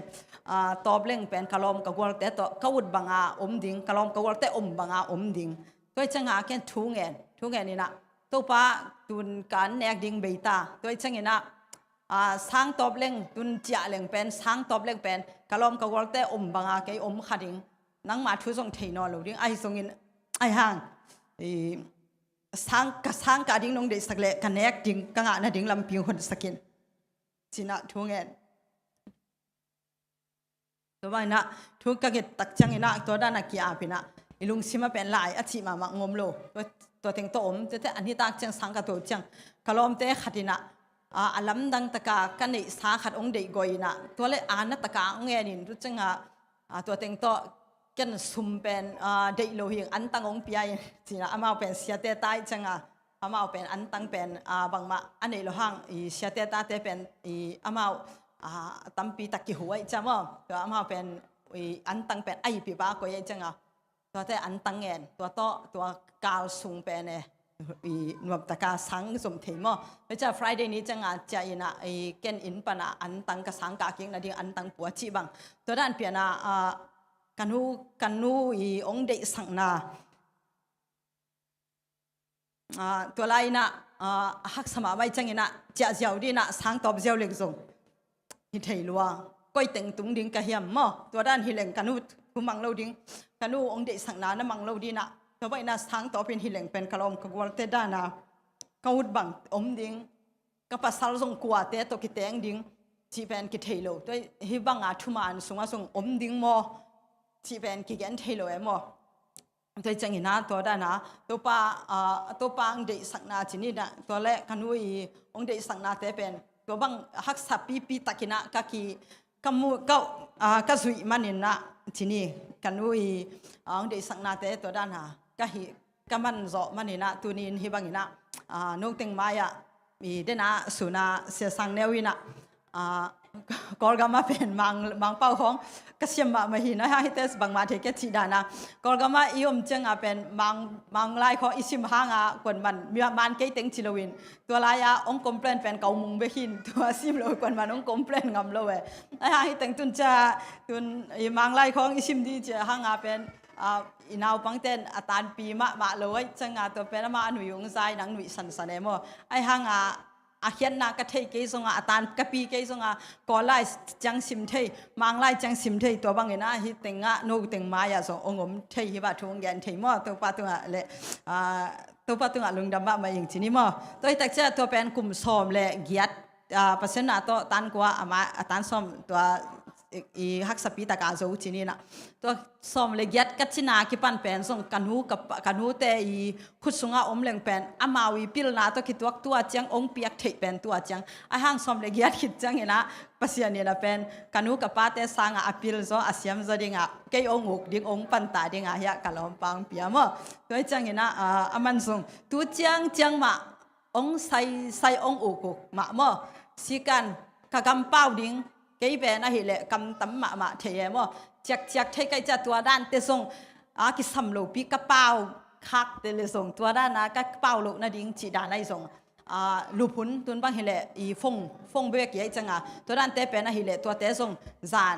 ตอบเล่งเป็นกะลอมกะวอลเตตกะวุดบังอมดิ้งกะลอมกะวอลเตอมบังอมดิ้งตัวจังแค่ทุ่งเงินนี่นะตัวป้าตุนการแนกดิ้งเบต้าตัวจังเงินนะสังตอบเล่งตุนจ่าเล่งเป็นสังตอบเล่งเป็นกะลอมกะวอลเตอมบังเกยขัดดิ้งนังมาทุส่งเทนอนโลดิ้งไอส่งเงินไอ้ห่างสร้างการดิ้งน้องเด็กสักเละกันแนกดิ้งกังอาณาดิ้งลำพิวคนสักินจีน่าทุ่งเงินตัวบ้านน่ะทุ่งกังเกตตักจังอินะตัวด้านนักกีฬาพินะลุงซิมาเป็นลายอาชีพมางมโลตัวเต็งโตอมแต่อันนี้ตักจังสังกัดตัวจังกะลอมเตะขัดนะอลัมดังตะกากันในสาขัดองเด็กกอยนะตัวเละอาณาตะกาองเงินรู้จังตัวเต็งโตกันซุมเป็นเด็กโลหิงอันตังองปียจีน่ะอามาเป็นเสียเตตายจังอามาเป็นอันตังเป็นบางมาอันนี้โลหังเสียเตตาเตเป็นอามาตั้มปีตะกี้หัวจังมั้งตัวอามาเป็นอันตังเป็นไอปีบ้าก็ยังจังตัวแต่อันตังเงินตัวกาวซุงเป็นนวบตะกาสังสมเทมั้งไม่ใช่ Friday นี้จังใจนะเกณฑ์อินปนะอันตังกสังกากิ้งนะดิ้งอันตังปัวชีบังตัวด้านเปลี่ยนกันนูองเดสังนาตัวไลน่ะฮักสมาไว้จังอินะเจ้าเจ้าดีน่ะสังตอบเจ้าเล็กส่งฮิตเฮลัวก้อยเต็งตุงดิ้งกะเฮียมมั้งตัวด้านฮิเลงกันนูผู้มังเราดิ้งกันนูองเดสังนานะมังเราดีน่ะตัวไว้น่ะสังตอบเป็นฮิเลงเป็นกะลอมกะวอลเตด้านะกะวุดบังอมดิ้งกะปัสสาวะส่งกัวเตตกิเตงดิ้งที่เป็นกิเทโลตัวฮิบังทุมานส่งอมดิ้งมั้งที่เป็นกิเกนเทโลเอมตัวจังหินาตัวด้านะตัวป้าองเดสังนาจีนี่นะตัวเล็กกันวุ้ยองเดสังนาเตเป็นตัวบังฮักสับปีตะกินะกะกีกมูกะสุยมันนินะจีนี่กันวุ้ยองเดสังนาเตตัวด้านะกะฮิกะมันโซมันนินะตัวนี้ฮิบังหินะนกเต็งมายะมีเดนะสุนาเสียสังเนวินะกอลกามาเป็นมังเป้าของกษัตริย์มาหินะให้เทสบางมาเทกจีดานะกอลกามาอิยมจังเป็นมังไลของอิสิมหางกวนมันมีมันเกยเต็งจิลวินตัวลายองคอมเพลนเป็นเกามุงเบหินตัวซิมโลกวนมันองคอมเพลนงำโลเวให้เต็งตุนจะตุนมังไลของอิสิมดีจะหางเป็นอินาวปังเต้นอัตานปีมาเลยจังตัวเป็นมาหนุ่ยองใจนังหนุ่ยสันสันเอโมไอหางอาเขียนนักกระเทยเกยส่งอัตานกะปีเกยส่งก่อไล่จังสิมเทยมังไล่จังสิมเทยตัวบางเงินฮิตเต็งโนเต็งมายาส่งองค์เทยฮิบะทวงแกนเทยมั่วตัวปาตัวเละตัวปาตัวลุงดำมาอย่างที่นี่มั่วตัวแต่เจ้าตัวเป็นกลุ่มซ้อมเละเกียรติเปอร์เซ็นต์ตัวตันกว่าอามาตันซ้อมตัวฮักสปีตากาโจที่นี่นะตัวซ้อมเลยยัดกัจจินาคิปันเป็นส่งกันหูเตยขุดสุงอาอมเลงเป็นอามาวิปิลนาตัวคิดตัวจังองเปียกเทเป็นตัวจังไอห้างซ้อมเลยยัดคิดจังเห็นนะปัสยานี่นะเป็นกันหูกับป้าเตสางอาปิลโซอาเซียมโซดิ่งเกยองอุกดิ่งองปันตาดิ่งเฮียกะลอมปังเปียมั้งตัวจังเห็นนะอามันส่งตัวจังมาองใส่องอุกมามั้งสิกันกะกำเป้าดิ่งเกยเป็นอะไรเละกำตั้มมาเทียมจักเทกจะตัวด้านเตส่งกิสำโลปีกระเป๋าคักเตเลส่งตัวด้านนะกระเป๋าโลกนาดิ้งจีดานไอส่ง ลูกพุนตุนบางเฮเลอีฟงเบียกี้จังตัวด้านเตเป็นเฮเลตัวเตส่งจาน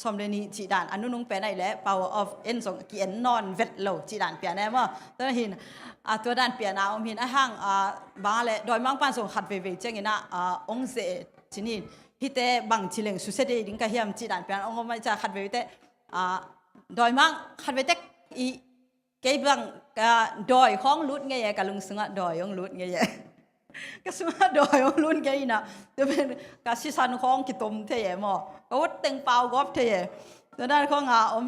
สมเดนีจีดานอันนู้นเป็นไอ้แหละ power of เอ็นส่งกี่เอ็นนอนเวทโลจีดานเปลี่ยนแน่มั้งตัวหินตัวด้านเปลี่ยนนะหินไอ้ห้างบางอะไรโดยมังปานส่งขัดเวเจงนะองเสจีนี่ฮิตเตบางชิเลงสุดเสด็จดิ้งกะเฮียมจีดานเปลี่ยนองค์ไม่จะขัดเวเตโดยมังขัดเวเตอีเก็บบังโดยของลุดไงกับลุงสงะโดยของลุดไงก็สงะโดยของลุดไงนะจะเป็นกับสิสันของกิตมเทียมก็วัดเต็งเปล่ากอบเทียตัวด้านของ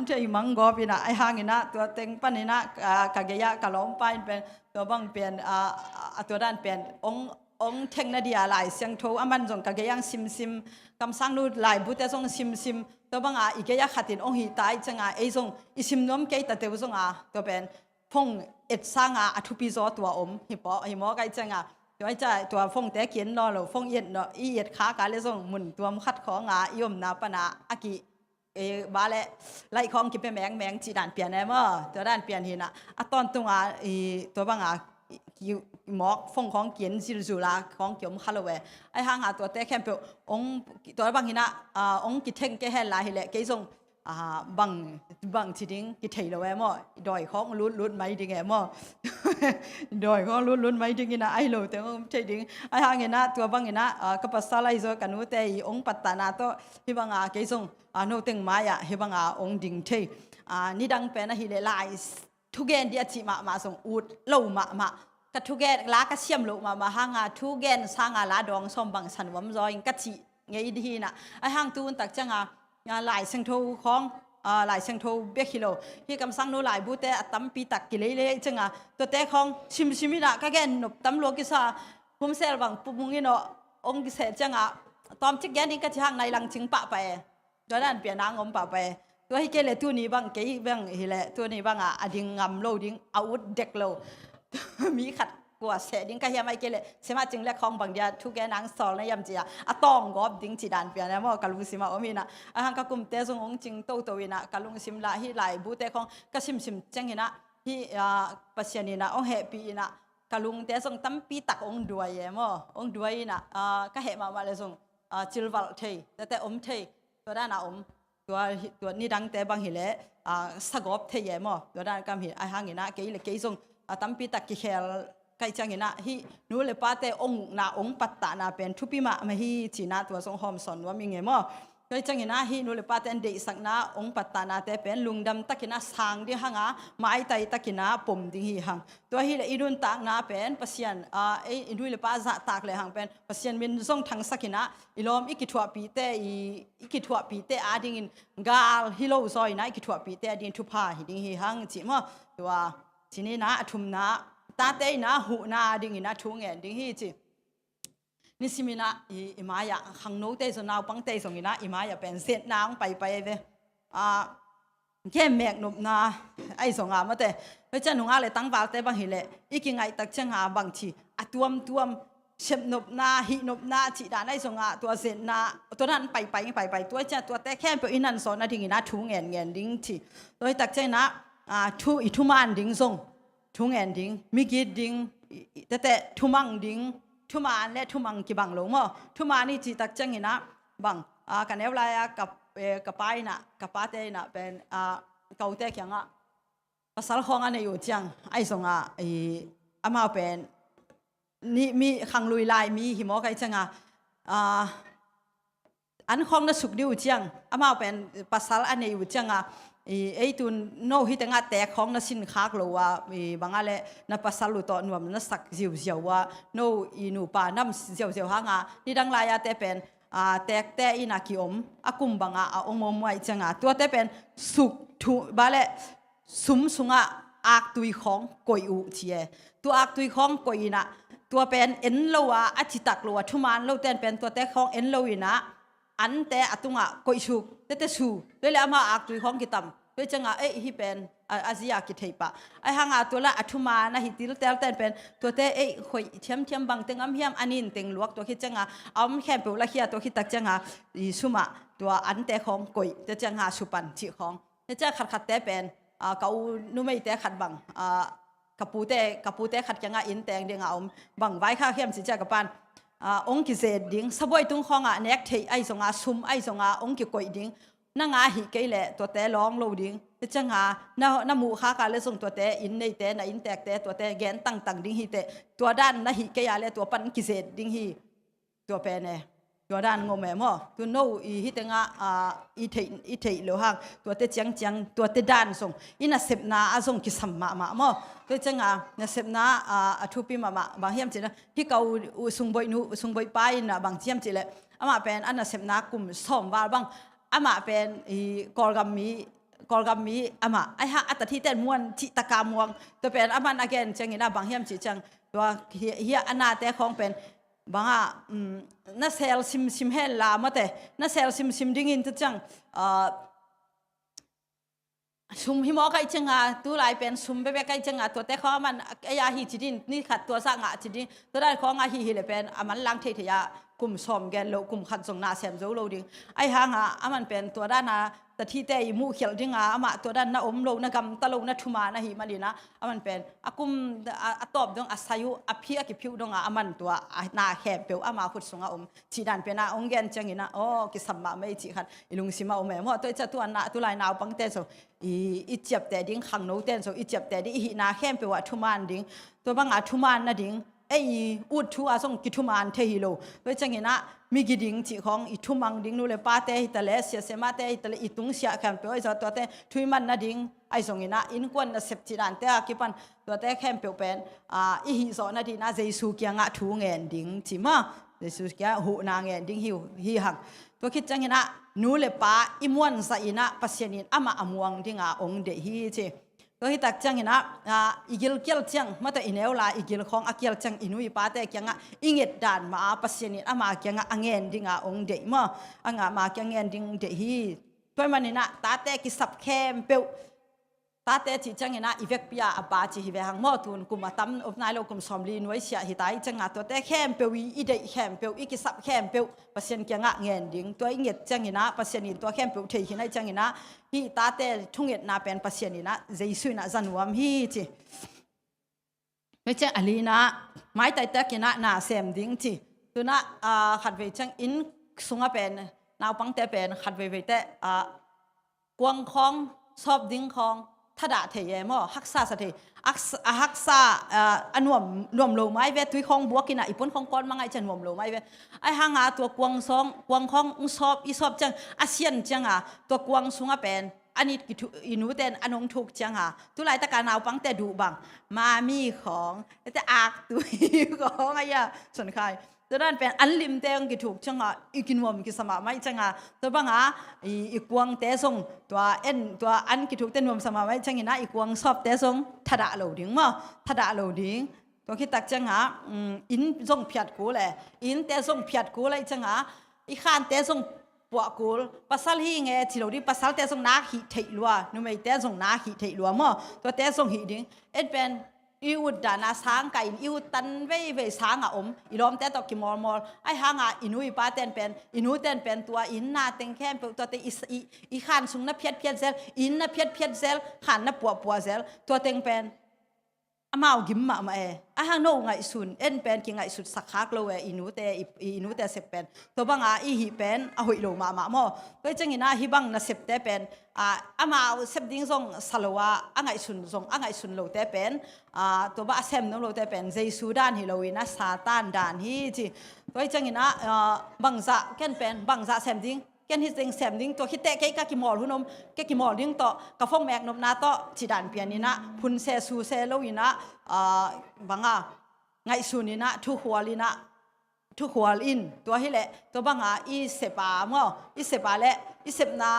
เทียมังกอบนะไอหางนะตัวเต็งปันนะกะเกียกะล้อมไปเป็นตัวบังเปลี่ยนตัวด้านเปลี่ยนองเทงนาเดียหลายเสียงโทมันจงกะเกียงซิมกำสังนูหลายบุตรจงซิมตัวบังอีกอย่างขัดตินองหิตายจังไอจงอิซิมน้อมเกยตัดเตวจงตัวเป็นพงเอ็ดสร้างอทุปิโซตัวหิมอไกจังตัวไอใจตัวฟงแต่เขียนนอหรือฟงเอ็ดเนาะอีเอ็ดขาการเลยจงหมุนตัวคัดของยมนาปนาอากิบาเล่ไล่ของกิเป็นแมงจีด่านเปลี่ยนแน่มั้งตัวด้านเปลี่ยนหินตอนตรงตัวบังหมอกฟงของเขียนสิลาของเกี่ยวมคาร์ลเวไอห่างตัวแต่แคมเปองตัวบางหินะองกิเทงแกเฮลาเฮเลแกจงบังทีดิ้งกิเทยเลยมั้งดอยของลุ้นไม่ดิ้งแมั้งดอยของลุ้นไม่ดิ้งนะไอโลแต่องเทดิ้งไอห่างหินะตัวบางหินะกับภาษาไลโซกันนู้แต่องปัตตานาโตฮิบังแกจงโนเต็งมาฮิบังองดิ้งเทนี่ดังเป็นฮิเลไลทุกเกนเดียจิมาส่งอูดโลมากัทุเกนลากระเชียมโลมาหางทุเกนสร้างลาดองสมบังสันวมจอยกัจิไงดีนะไอหางตูนตักจังหลายเซงโทของหลายเซงโทเบียกิโลที่กำสังโนหลายบูเตตั้มปีตักกิเลยจังตัวเตของชิมินะก็แกนนบตั้มโลกิซาผมเซลบังปุ่มงินองกิเสจังตอมจิกแกนี่ก็จะหางในหลังจิงปะไปตัวนั้นเปลี่ยนนางอมปะไปตัวให้เกลตัวนี้บางเกยบางเฮเลตัวนี้บางดิ่งงำโลดิ่งอาวุธเด็กโลมีขัดกว่าเสดิ่งก็เฮียไม่เกลเสมาจึงเล็กของบางเดียทุกแกนางสอนในยามจีตองกอบดิ่งจีดานเปลี่ยนนะมั่งกลุงสิมาอมีนะหางกุมเตะส่งองจิงโตวินะกลุงสิมละฮิหลายบูเตของก็ซิมจังเห็นะฮิปัศยานีนะองเฮปีนะกลุงเตะส่งตั้มปีตักองด้วยมั่งองด้วยนะก็เฮมาเลยส่งจิลวัลเทยแต่เทยตัวด้านตัวนี้ดังแต่บางเฮเลสกอบเทียมตัวด้านกำเฮไอหางเงินะเกยเลยเกยจงตั้มปีตักกิเคลไกจังเงินะฮีนู้เลป้าแต่องปัตตานาเป็นทุปิมาไม่ฮีจีน่าตัวทรงหอมสอนว่ามีเงมั้งไกจังเงินะฮีนู้เลป้าแต่เด็กสักนาองปัตตานาแต่เป็นลุงดำตักินะสางดิหังไม้ไตตักินะปุ่มดิฮีหังตัวฮีเลอีดุนตักนาเป็นปัศยันอีนู้เลป้าจะตักเลยหังเป็นปัศยันมินทรงทั้งสักินะอีลมอีกิทัวปีเตอีกิทัวปีเตอาดิ่งกาลฮิโลซอยนะอีกิทัวปีเตอาดิ่งทุพาฮิดิ่งฮีหังจิมั้งตัวทีนี้นะทุมนะตาเตยนะหูนะดิ่งนะทุ่งเงินดิ่งฮีจินิสิมินะอิมายะขังโนเตสนาวปังเตสงอินะอิมายะเป็นเศษนางไปเวแค่แมกนุบนาไอสงมาแต่ไม่ใช่หนุ่งอะไรตั้งบาลแต่บางหิเลอีกิงไงตักจังบางทีตัวมเชมนบนาหินบนาจีดานไอสงตัวเศษนาตัวนั้นไปตัวเจ้าตัวแต่แค่เป็นอินันสอนนะดิ่งนะทุ่งเงินดิ่งทีโดยตักใจนะทุมันดิ่งทรงทุ่งเงินดิ่งมิกิดดิ่งแต่ทุมังดิ่งทุมาและทุมังกี่บังลงมั้งทุมานี่จีตักจังเห็นนะบังกันเอวลายกับป้ายนะกับป้าเตยนะเป็นเกาเตะยังภาษาของอันนี้อยู่จังไอ้สงอามาเป็นนี่มีขังลุยลายมีหิมะไก่จังอันของนั้นสุกดิวจังอามาเป็นภาษาอันนี้อยู่จังไอ้ตุนโนฮิตงาแต่ของนั้นสินค้าโลว่าบางอะไรนับภาษาลุตอนว่านั้นสักเจียวว่าโนอินูปาน้ำเจียวหางนี่ดังลายแต่เป็นแต่อินาคิอมอากุมบังองมมวยจังตัวแต่เป็นสุกทุบาเล่สุงอักตุยของกอยอุเชียตัวอักตุยของกอยนะตัวเป็นเอ็นโลวาอจิตักโลวาทุมานโลเตนเป็นตัวแต่ของเอ็นโลวินะอันแต่ตุงกอยสุกแต่สูด้วยแล้วมาอักตุยของกิตำด้วยจังฮิเป็นอาเซียกิเทปะไอหางตัวละอัทุมานะฮิติลเตลเตนเป็นตัวแต่หอยเทียมบังเต็งอัมเฮียมอันนี้เต็งลวกตัวคิดจังอัมแค่เปล่าเฮียตัวคิดตักจังสุมาตัวอันแต่ของกอยจะจังสุปันจีของจะขัดแต่เป็นเกานุ่มไม่แต่ขัดบังก กปูเตขัดยังอินแตงเดียงบังไว้ข้าเข้มสิจ้ากับปานองค์กิเศษดิ้งสบายตุ้งของเน็กเทไอสงซุมไอสงองค์กิกอยดิ้งนั่งหิเกยแหละตัวแต่ร้องโลดิ้งจังน้ำมูข้าการเลยส่งตัวแต่อินในแต่อินแตกแต่ตัวแต่แกนตั้งดิ้งหิแต่ตัวด้านหิเกยอะไรตัวปันกิเศษดิ้งหิตัวแปรเนี่ยตัวด้านงงแม่หม้อตัวโน่ฮิตงอีเทโลหังตัวเตจังตัวเตด้านส่งอินาเสพนาอาส่งกิสัมมาหม้อตัวจังนาเสพนาทุปีมาบางเฮียมจีนะที่เขาส่งใบไปนะบางเฮียมจีเลยอามาเป็นอันนาเสพนากลุ่มส่งบาบางอามาเป็นกอลกัมมีอามาไอ้ฮะอัตที่เต้นม้วนที่ตะกามวงตัวเป็นอามันอเกนจังอินาบางเฮียมจีจังตัวเฮียอันนาแต่ของเป็นบางน่าเซลซิมเฮลลามาแต่น่าเซลซิมดิ้งอินทุกจังซุมหิมอไก่จังตัวลายเป็นซุมเบ๊ะไก่จังตัวแต่ข้อมันไอ้ยาหิจิดินนี่ขัดตัวสังจิดินตัวได้ของหิเลยเป็นมันล้างเทียกลุ่มสมแกนโลกลุ่มขัดส่งนาเซมโจโลดิ้งไอ้หางมันเป็นตัวด้านแต่ที่แต่มูเขียวดิ้งมาตัวด้านน่าอมโลน่ากำตะโลน่าทุมาน่าหิมาลีนะมันเป็นกุมตอบดงอาศัยพี่กิพิวดงมันตัวนาแคบเปียวมาขุดส่งจีดันเป็นองเกนจังอินะโอ้กิสัมมาไม่จีขัดอิลุงซิมาอมเพราะตัวจะตัวลายนาวปังเตนโซอีเจ็บแต่ดิ้งขังโนเตนโซอีเจ็บแต่ดิ้งหินาแคบเปียวทุมานดิ้งตัวบางทุมานน่ะดิ้งไอ้อุดทัวส่งกิทุมานเทฮิโลโดยจังเห็นนะมีกิดิงจีของอิทุมังดิ้งนู่นเลยป้าเตฮิตะเลเสียเสมาเตฮิตะเลอิตุงเสียแคมเปียวไอ้ตัวเตทุยมันนะดิ้งไอ้ส่งเห็นนะอินกวนนะเสพจีดันเตะกิปันตัวเตแคมเปียวเป็นอีหิโซนะดีนะเจสุกี้งะทูเงินดิ้งจีมาเจสุกี้หูนางเงินดิ้งฮิหักตัวคิดจังเห็นนะนู่นเลยป้าอิมวนใส่นะปัสยานินอามาอมวงดิ้งองเดฮิเจตัวที่ตักจังเห็นนะอีกิลเกียลจังมาแต่อินเอลลาอีกิลของอากิลจังอินุยป้าแต่ยังอิงเอ็ดดานมาปัสยานิอามายังอังเงินดิ้งองเดย์มามายังเงินดิ้งเดฮีตัวมันนี่นะตาแต่กิสับแคมเปียวตาแต่ที่จังเห็นนะอีเวกพิยาอาบาจีฮิเวหังมอตุนกุมาตั้มอบนายโลกุมสอมลีนไว้เสียหิตายจังตัวแต่แคมเปียวอีเดย์แคมเปียวอีกิสับแคมเปียวปัสยานิยังเงินดิ้งตัวอิงเอ็ดจังเห็นนะปัสยานิตัวแคมเปียวเทหินัยจังเห็นนะฮีตาเต้ทุ่งเอ็ดนาเป็นปัสยานินะเจสุนะจันวมฮีจีไม่ใช่อลีนะไม้ไต่ตะกินะนาเซมดิ้งจีตัวนะขัดเวจังอินสุงเป็นนาวปังเตเป็นขัดเวเตกวงคองสอบดิ้งคองทัดาเทียมอฮักษาสติฮักษาอันนวมโลไม้เวทุยคองบัวกินะอีปุ่นคองก้อนมังไอจะนวมโลไม้เวไอหางตัวกวงซองกวงคองสอบอีสอบจังอาเซียนจังตัวกวงสุงเป็นอันนี้อินูเตนอันงถูกจังตุไลตะการนาวปังแต่ดูบังมามีของแต่อากตุยของไอ้ส่วนใครตัวนั้นเป็นอันลิมเตงกิถูกจังอีกินวมกิสมาไม่จังตัวบังอีกวงเตส่งตัวตัวอันกิถูกเตนวมสมาไม่จังนะอีกวงสอบเตส่งทัดาโลดิ้งมั้งทัดาโลดิ้งตัวคิดตักจังอินส่งเพียดกูเลยอินเตส่งเพียดกูเลยจังอีขานเตส่งปวกกูภาษาฮีเงที่เราดิภาษาเตส่งนาหิเทลัวนุ่มไอเตส่งนาหิเทลัวมั้งตัวเตส่งหิดิ้งเป็นอีอุดดานาสางไก่อีอุดตันเว่สางอีล้อมแต่ตอกกิมอลไอหางอินุยป้าเต้นเป็นอินุเต้นเป็นตัวอินนาเต็งแค่เป็นตัวเตอีขานสุงนับเพียดเซลอินนับเพียดเซลขานนับปัวเซลตัวเต็งเป็นอามากิมมาหางโน่ไงสุนเป็นกิงไงสุดสักฮักโลอินุเตเสพเป็นตัวบังอีหิเป็นหุยโลมาก็จังอินาฮิบังนาเสพเตเป็นอามาเสพดิ้งซงสลวะไงสุนซงไงสุนโลเตเป็นตัวบ้าเซมน้องโลเตเป็นเจสุดานฮิโลวินะซาตานดานฮิจีตัวจังอินาบังจะแค่เป็นบังจะเซมดิ้งแค่ที่เซมดิ้งตัวคิดเตะแค่กิมอลหุ่นกิมอลดิ้งต่อกระฟงแมกนมนาต่อจีดานเปียนินะพุนเซซูเซโลวินะบังไงสุนินะทุกหัวลินะทุกหัวลินตัวฮิเละตัวบังอีเสปาอีเสปาเละอีเสปนา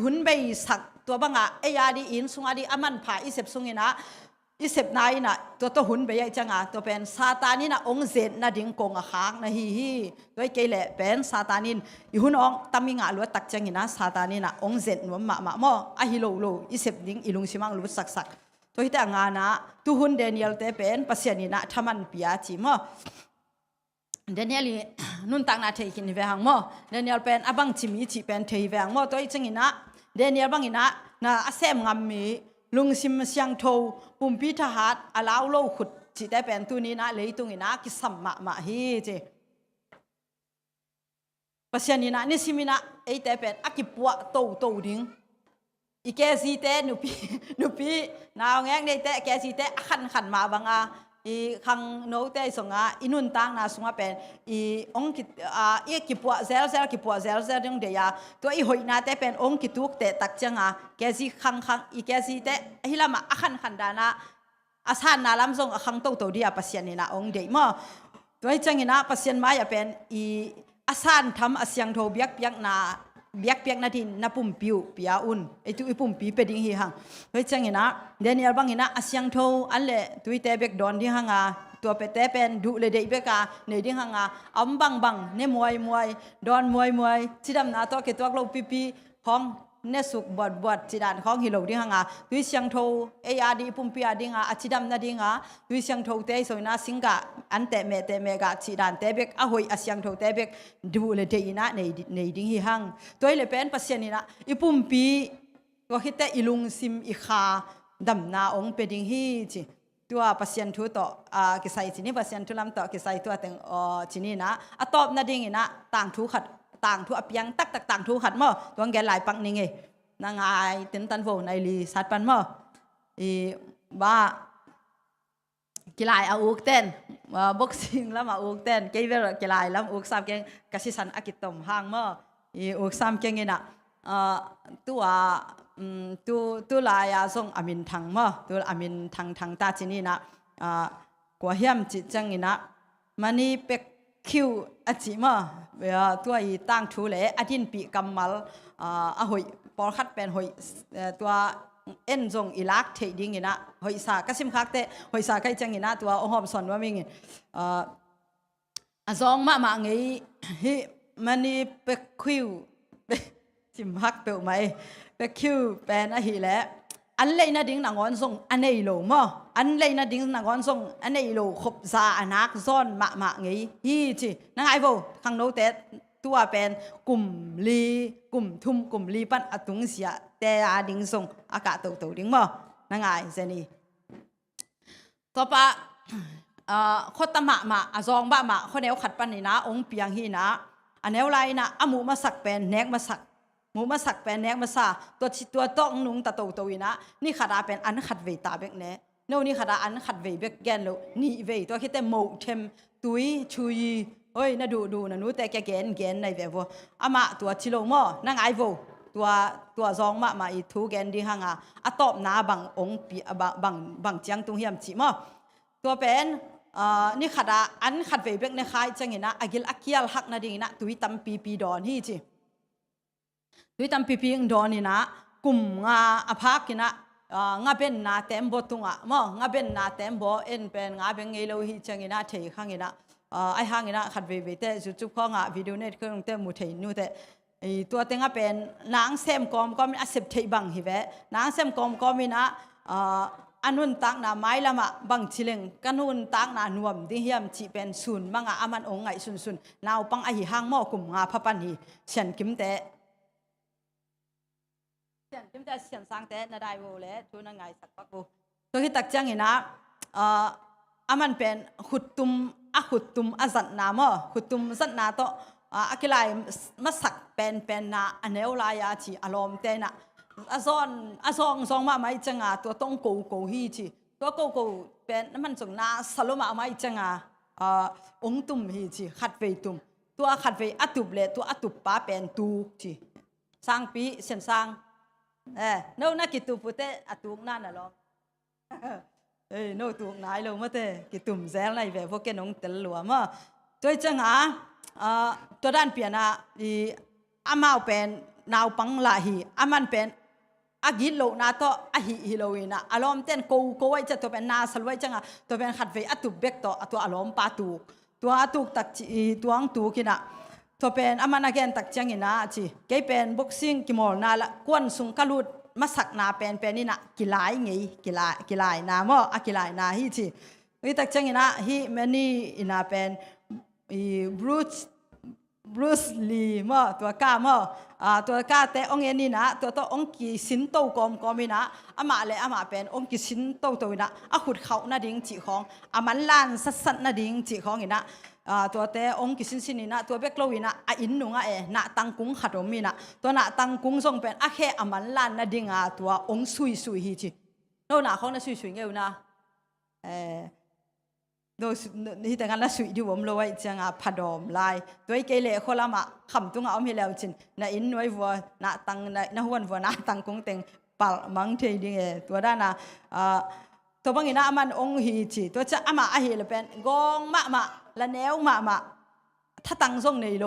หุ่นใบสักตัวบังเอียดีอินสุงอดีอามันผ่าอีเสปสุงินะอีเสปนายนะตัวหุ่นใบใหญ่จังตัวเป็นซาตานินะองเซนนะดิ้งกงขางนะฮีตัวเกลเป็นซาตานินอีหุ่นองตามิงลัวตักจังนะซาตานินะองเซนนวมมาอะฮิโลอีเสปดิ้งอีลุงชิมังลุสักตัวที่แต่งงานนะตัวหุ่นเดนิเอลเตเป็นปัสยานินะทำมันพิอาจิมเดนิเอลนุ่นตังนาเทกินเวหังเดนิเอลเป็นอบังจิมีจิเป็นเทเวหังตัวจังนะเดนิเอลบังนะอาเซมงามมี ลุงซิมเสียงโทปุ่มพิธาหัดอาลาวโลขุดจีแต่เป็นตัวนี้นะเลยตรงนี้นะกิสัมมาฮีเจปัสยานีนะนี่สิมินะไอแต่เป็นอากิปัวโตดิ้งอีแกซีแต่หนูปีนาวแงงในแต่แกซีแต่ขันมาบังอาอีขังโนแต่สงอาอินุนตังนาสงอาเป็นอีองกิอีกิปัวเซลกิปัวเซลดึงเดียตัวอีหอยนาแต่เป็นองกิตุกแต่ตักจังอาแกซีขังอีแกซีแต่ฮิลามาขันดานาอาสานนาลำทรงขังโตเดียปัสยานีนะองเดียมั้งตัวจังงี้นะปัสยานมาอย่าเป็นอีอาสานทำอาเสียงโทเบียกนาทีนับปุ่มปิวปิยาอุนไอตุยปุ่มปีเป็ดหิหังเฮ้ยจังงี้นะเดนิเอลบังงี้นะอาเสียงโทอันเล่ตุยเตเบกดอนดิหังอาตัวเป็ดเตเป็นดูเลยเด็กเบกาในดิหังอาอัมบังเนี่ยมวยดอนมวยที่ดำนาตัวเกตัวเราปีของเนสุกบวดจีดานของฮิโลดิหังอาตุยเสียงโทเออาดีปุ่มปีอาดิงาอาจิดำนาดิงาตุยเสียงโทเตยสวยนะสิงกาอันเตเมกาจีดานเตเบกอาหอยอาเสียงโทเตเบกดูเลยเดียนะในดิงหิหังตัวเลยเป็นปัสยานีนะอีปุ่มปีตัวคิดแต่อีลุงซิมอีขาดำนาองเป็ดดิงหิจีตัวปัสยานทุต่อกิไซจีนี่ปัสยานทุลำต่อกิไซตัวแต่งจีนี่นะอะตอบนาดิงนะต่างทุขัดต่างทุอเปียงตักต่างทุขัดมั้งตัวแกหลายปังนี่ไงนางไอเต็นตันโฟในลีสัตปันมั้งอีบ้ากีฬาเอาอุกเต้นบ็อกซิ่งแล้วมาอุกเต้นเกย์เวลกีฬาแล้วอุกซ้ำเก่งกสิสันอากิตมห่างมั้งอีอุกซ้ำเก่งนี่นะตัวลายส่งอามินทังมั้งตัวอามินทังตาจีนี่นะกว่าเฮียมจิตจังนี่นะมันนี่เป็กคิวอาจิมั้งตัวอีตั้งทูเล่อดินปีกำมัลหอยปอลคัดเป็นหอยตัวเอ็นจงอิลักเทดิ้งนี่นะหอยสากสิมคักเตะหอยสาใครจังนี่นะตัวองหอมสอนว่ามิงซองมาไงฮิมันนี่เป็กคิวจิมฮักเปลไหมเป็กคิวเป็นอะไรแหละอันเลยนะดิ้งนางอนทรงอันนี้โลมั้งอันเลยนะดิ้งนางอนทรงอันนี้โลขบซาอนักซ้อนมาไงฮีจีนั่งไอ้โบข้างโน้ตเตตัวเป็นกลุ่มลีปั้นอตุงเสียแต่ดิ้งทรงอากาศโตดิ้งมั้งนั่งไงเจนี่ต่อไปข้อตมาซองมาข้อแนวขัดปันนี่นะองเปียงฮีนะอันแนวไรนะอามูมาสักเป็นแนกมาสักหมูมาสักเป็นแนกมาซาตัวต้องนุ่งตาโตวินะนี่ขาดาเป็นอันขัดเวตาเบกเน่โน่นี่ขาดาอันขัดเวเบกแกนโลนี่เวตัวคิดแต่โมเทมตุยชุยเฮ้ยน่าดูนะนู้แต่แกนในเววอามาตัวชิโลมอนั่งไอโวตัวซองมาอีทูแกนดีหังอะตอบนาบังองปีบังเจียงตุงเฮียมจิมอตัวเป็นนี่ขาดาอันขัดเวเบกในคายจังเห็นนะอากิลอักเกียลหักนาดีนะตุยตัมปีดอนฮีจีด้วยตามปีงดอนี่นะกลุ่มงาอภากินะงาเป็นนาเต็มบตุงอ่ะมั้งงาเป็นนาเต็มบ่เอ็นเป็นงาเป็นไงเราฮิจังกินะเทข้างกินะไอห้างกินะขัดเวแต่จุดข้องอ่ะวิดีโอเน็ตเครื่องเต็มมุเทนูแต่ตัวเต็งอ่ะเป็นนางเซมก็มีอาเซบเทบังฮิเวนางเซมก็มีนะอันนู้นตักนาไม้ละมาบังชิเลงกันนู้นตักนานวมดิเฮียมจีเป็นศูนย์มังอ่ะอามันองไงศูนย์นาวปังไอห้างหม้อกลุ่มงาพับปันฮีเฉียนกิมแต่เสียงแต่เสียงสังแต่นาได้โวเลยทุนง่ายสักปักโวตัวที่ตักจังเห็นนะอามันเป็นขุดตุมอาสันนามขุดตุมสันนาโตอากิไลมาสักเป็นนาอันเนวลายาชีอารมณ์เตนะอาซองมาไม่จังตัวต้องโกฮีชีตัวโกเป็นมันส่งนาสโลมาไม่จังองตุมฮีชีขัดเวตุมตัวขัดเวอตุบเลยตัวอตุบป้าเป็นตูชีสร้างปีเส้นสร้างโน่นักกิตุพุเตอตุกนั่นน่ะหรอโน่ตุกนายเราเมื่อเตกิตุมแซลในแบบพวกแกน้องเตลหลวมตัวจังตัวด้านเปลี่ยนอามาเป็นนาวปังลาฮีอามันเป็นอากิโลนาโตอาฮิโลวินะอารมณ์เต้นโกไว้จะตัวเป็นนาสลวยจังตัวเป็นขัดเวอตุเบกตัวอารมณ์ปาตุกตัวอตุกตักตัวอังตุกินะตัวเป็นอามันอาเกนตักจังอินะจีแกเป็นบ็อกซิ่งกิมอลนาละกวนสุงกะลุดมาสักนาเป็นนี่นะกีฬาไงกีฬานาโมกีฬานาฮีจีวิตักจังอินะฮีแมนี่อินะเป็นบรู บรูซลีมอตัวก้ามอตัวก้าแต่องเอ็นนี่นะตัวองกีสินโตกอมมินะอามาเลยอามาเป็นองกีสินโตตัวนะขุดเขาหน้าดิ่งจีของมันล้านสัดหน้าดิ่งจีของนี่นะตัวแต่องกีสินนี่นะตัวเบกโลวินะอินนุงนะตังกุ้งขัดมีนะตัวนะตังกุ้งทรงเป็นแค่มันล้านหน้าดิ่งตัวองสุยฮีจีโน่นนะเขาน่ะสุยเงี้ยนะโดยที่แต่งงานละสุยดูผมเลยจังพัดดอมลายตัวไอ้เกลี่ยคนละมาคำตุ้งเอาไม่แล้วจินน่ะอินไว้วัวน่ะตังน่ะหัววัวน่ะตังกุ้งเต็งปัลมังเทียดิ้งตัวด้านน่ะตัวบางทีน่ะมันองฮีจีตัวจะอามาอาฮีเลยเป็นกองมาละแนวมาถ้าตังส่งในโล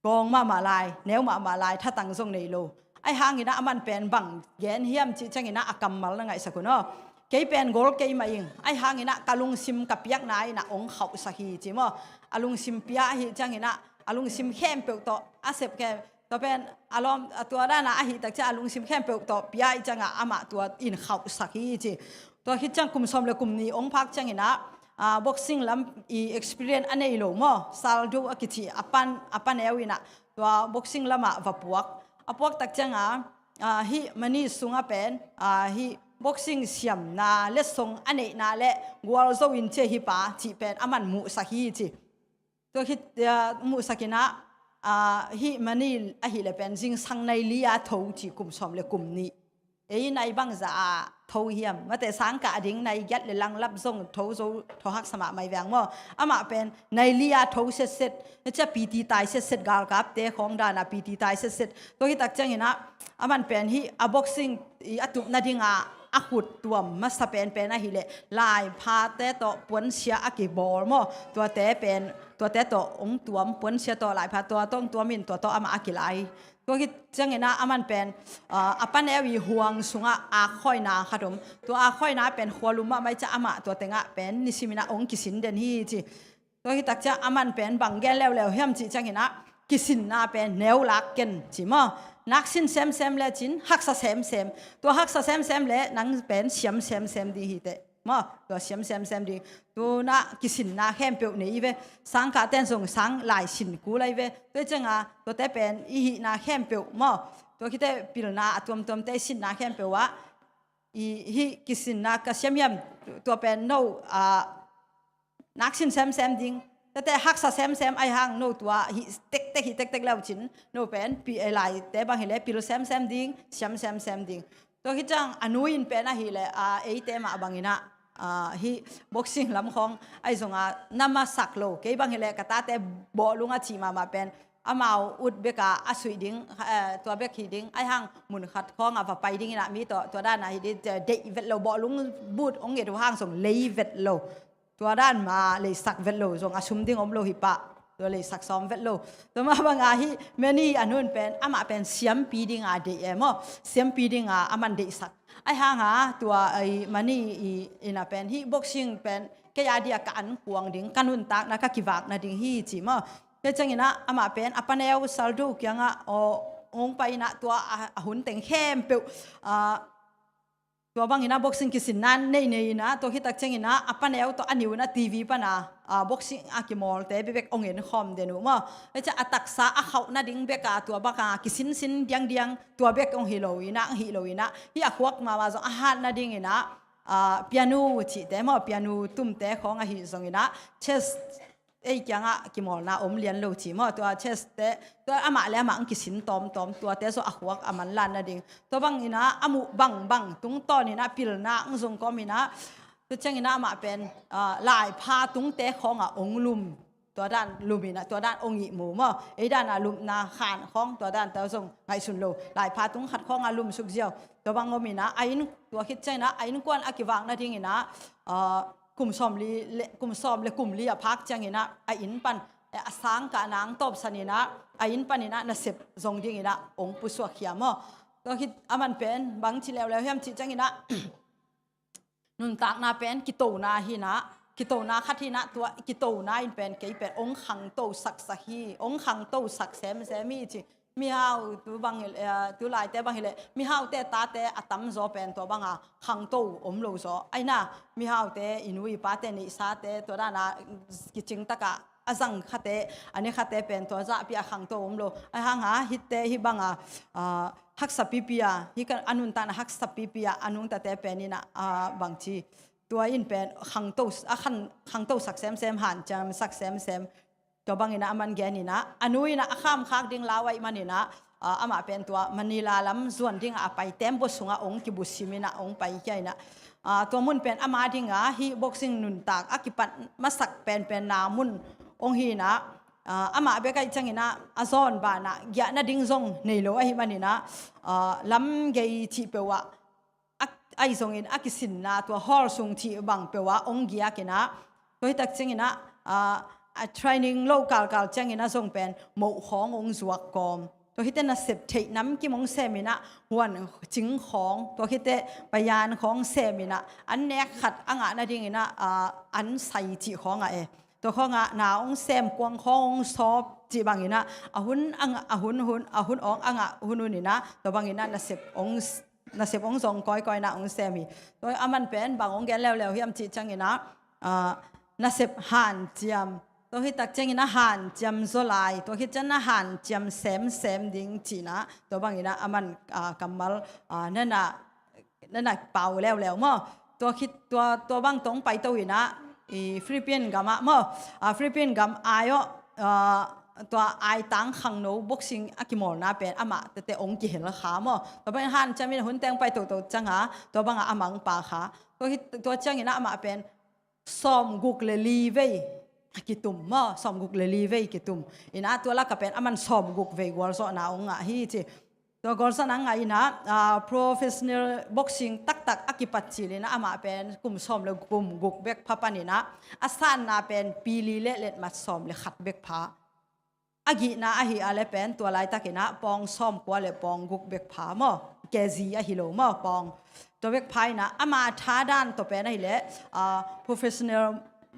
กองมาลายแนวมาลายถ้าตังส่งในโลไอ้หางนี่น่ะมันเป็นบังแกนเฮียมจีจังนี่น่ะอากำมัลละไงสักคนเนาะเกยเป็นโกลเกยมาเองไอ้หางนี่นะกะลุงซิมกับยักนายนะองเขาสักทีจิมอลุงซิมเปียฮีจังนี่นะอลุงซิมเข้มเปิลต่ออาเซบแกต่อเป็นอารมณ์ตัวด้านนะฮีตักจะอลุงซิมเข้มเปิลต่อเปียจังอามาตัวอินเขาสักทีจิตัวคิดจังกุมสมเลยกุมนี้องพักจังนี่นะบ็อกซิ่งลำอีเอ็กซ์เพรียนอันนี้โลมซาลดูอคิดที่อปันเอวินะตัวบ็อกซิ่งลำวับวกพวกตักจังฮีมันนี่สุงเป็นฮีboxing siam na le song ane na le gwal zo in che hi pa chi pen aman mu sahi chi to hit mu sakina hi manil a hi le pen jing sang nai lia tho chi kum som le kum ni ei nai bang za tho hiam ma te sang ka ding nai yat le lang lap zong tho zo tho hak sama mai wang mo ama pen nai lia tho set cha pt tai set gal kap te khong da na pt tai set to hi tak chang ina aman pen hi a boxing i atup na dingaขุดตัวมัสเป็นนะฮิเลลายพาแต่ตัวปนเสียอากิบอลมอตัวแต่เป็นตัวแต่ตัวองตัวปนเสียตัวลายพาตัวต้องตัวมินตัวอามาอากิลายตัวคิดจังไงนะอามันเป็นปันเอวีห่วงสุงอาค่อยนาค่ะผมตัวอาค่อยนาเป็นหัวลุมไม่จะอามาตัวเต็งเป็นนิสิมินะองกิสินเดนฮีจีตัวคิดตักจะอามันเป็นบังแกแล้วเฮียมจีจังไงนะกิสินนาเป็นแนวลักกันจีมอนักสินเซมเลยจินฮักษาเซมตัวฮักษาเซมเลยนังเป็นเสียมเซมดีฮิตมาตัวเสียมเซมดีตัวนักกิสินนาเข้มเปียวนี่เวสังกัดเต้นส่งสังหลายสินกูเลยเวตัวจังตัวแต่เป็นอีหินาเข้มเปียวมาตัวคิดแต่ปิลนาตัวแต่สินนาเข้มเปียวว่าอีหิกิสินนากระเสียมตัวเป็นโนนักสินเซมดิ้งแต่ฮักษาเซมไอห่างโนตัวฮิเต็กแล้วจินโนเป็นปีไอไลแต่บางทีเลยปีโลเซมดิ้งเซมดิ้งตัวคิดจังอนุอินเป็นอะไรเลยเอเตมาบางทีนะฮิบ็อกซิ่งลำของไอส่งน้ำมาสักโลเกี่ยบางทีเลยกตาแต่บอลุงอาชีมาเป็นอามาอุดเบกาอาสุยดิ้งตัวเบกฮีดิ้งไอห่างหมุนขัดของว่าไปดิ้งนะมีตัวด้านไหนที่เดย์เวทโลบอลุงบูดองเกตัวห่างส่งเลยเวทโลตัวด้านมาเลยสักเวทโลส่งอาชุมดิ้งอมโลหิปะตัวเลยสักซ้อมเวทโลตัวมาบางอาฮิเมนี่อันนู้นเป็นอามาเป็นเสียมปีดิ้งเดย์มั้งเสียมปีดิ้งอามันเดย์สักไอ้ห่างตัวไอ้มันนี่อินาเป็นที่บ็อกซิ่งเป็นแค่ยาเดียกันกวางดิ้งกันหุ่นตักนักกิวากนัดดิ้งฮีจีมั้งแต่จังงี้นะอามาเป็นอปันเอวสัลดูกยังองไปนะตัวหุ่นเต็งเข้มเปียวตัวบางทีนะบ็อกซิ่งกิสินนั่นเนี่ยนะตัวที่ตักเชงนะอปันเอวตัวอันนี้นะทีวีปะนะบ็อกซิ่งอากิมอลแต่เบกองเงินคอมเดนูมั้งแล้วจะตักษาเขาหน้าดิ้งเบกตัวบางกิสินเดียงตัวเบกองฮิโลวีนะที่ขวักมาว่าจะอาหารหน้าดิ้งนะเปียโนจีแต่มั้งเปียโนตุ้มแต่ของฮิซงนะเชสไอ้ยังกิมอลนะเรียนโลจีมั้งตัวเชสแต่ตัวอามาแล้วมันกิสินตอมตัวแต่ส่วนขวักอามันลันนะดิ้งตัวบางทีนะอามุบังตุ้งตอนนี้นะพิลนะส่งก็มีนะตัวเชงนะมาเป็นลายพาตุ้งแต่ขององลุมตัวด้านลุมินะตัวด้านองหิหมูมั้งไอ้ด้านลุมนาขานของตัวด้านตัวส่งไงสุนโลลายพาตุ้งขัดของลุมสุกเจียวตัวบางก็มีนะไอ้นตัวคิดใจนะไอ้นกวนอากิวังนะดิ้งนะกลุ่มซ้อมเลยกลุ่มลีพักจังนะไอ้อินปันสังกานางตบสนินะไอ้อินปันนี่นะน่ะเสพทรงดิ้งนะองปุสวกเขียมตัวคิดมันเป็นบางทีแล้วเฮียมจิจังนะนุนตักนาเป็นกิโตนาหินะกิโตนาคัดหินะตัวกิโตนาอินเป็นเกี่ยเป็นองขังโตสักสหีองขังโตสักเซมีจีมีฮาวตัวบางตัวลายแต่บางเลยมีฮาวแต่ตาแต่อัตมโซเป็นตัวบางขังโตอมโลโซไอ้น่ะมีฮาวแต่อินุยปาแต่นิสาแต่ตัวด้านกิจิงตะกะ อาจังขัดเตอันนี้ขัดเตเป็นตัวจะปีอาขังตัวโลไอ้หางหาฮิตเตฮิบังฮักสับปีปีฮิกันอนุนตานฮักสับปีปีอนุนตาเตเป็นนี่นะบางทีตัวอินเป็นขังตัวขังตัวสักเซมหันจำสักเซมตัวบางอินะมันแกนี่นะอนุอินะข้ามคักดิ่งลาวไว้มันนี่นะอามาเป็นตัวมันนีลาลำส่วนดิ่งไปเต็มบทสุงองกิบุสิมินะองไปแค่นะตัวมุนเป็นอามาดิ่งฮิบ็อกซิ่งนุนตากอากิปัดมาสักเป็นนามุนองฮีนะอามาเบกไอจังอินะอาซอนบานะยะนาดิ่งซงในโลไอมันนี่นะลำเกยที่เปว่าไอซงอินอากิสินนะตัวฮอลซุงที่บังเปว่าองเกียกินะตัวที่ตักจังอินะtraining local จังอินะซงเป็นหมู่ขององสวกกอมตัวที่เตนะเสพเทน้ำกิมงเซมินะวันจิงของตัวที่เตปยานของเซมินะอันเนกขัดอ่างนาดิ่งอินะอันใส่จีของตัวของนาองเซมกวงของซอบจีบางอินะหุ่นหุ่นองหุ่นนี่นะตัวบางอินะนาเสพองซองก้อยนะองเซมิตัวอามันเป็นบางองแกแล้วเฮียมจีจังอินะนาเสพหันเจียมตัวที่ตักเจงนะหันจำโซไลตัวที่จันนะหันจำเซมดิ้งจีนะตัวบางอย่างนะมันกำมัลนั่นน่ะเป่าแล้วมั้งตัวคิดตัวบางตรงไปตัวอีนะฟิลิปปินส์กับมั้งฟิลิปปินส์กับไอโอตัวไอตังขังโนบ็อกซิ่งอากิมอลนะเป็นอามาแต่องค์กี่เห็นราคามั้งตัวบางหันจะมีหุ่นแตงไปตัวจังหะตัวบางอามังปาขาตัวจังอย่างนะอามาเป็นซอมกุกเลลีเวกิตุมมาสอมกุกเลลีเวกิตุมอินะตัวละก็เป็นอามันสอมกุกเวกวอลโซนาองฮิจิตัวกอลโซนังไงนะprofessional boxing ตักอากิปัจจิเลนะอามาเป็นกลุ่มสอมเลยกลุ่มกุกเบกพาปานินะอาสานนาเป็นปีลีเล็ดมาสอมเลยขัดเบกพาอากินะอาฮิอาเลเป็นตัวลายตะกินะปองสอมกว่าเลยปองกุกเบกพามาแกซีอาฮิโลมาปองตัวเบกพายนะอามาท้าด้านตัวเป็นอะไรเลยprofessional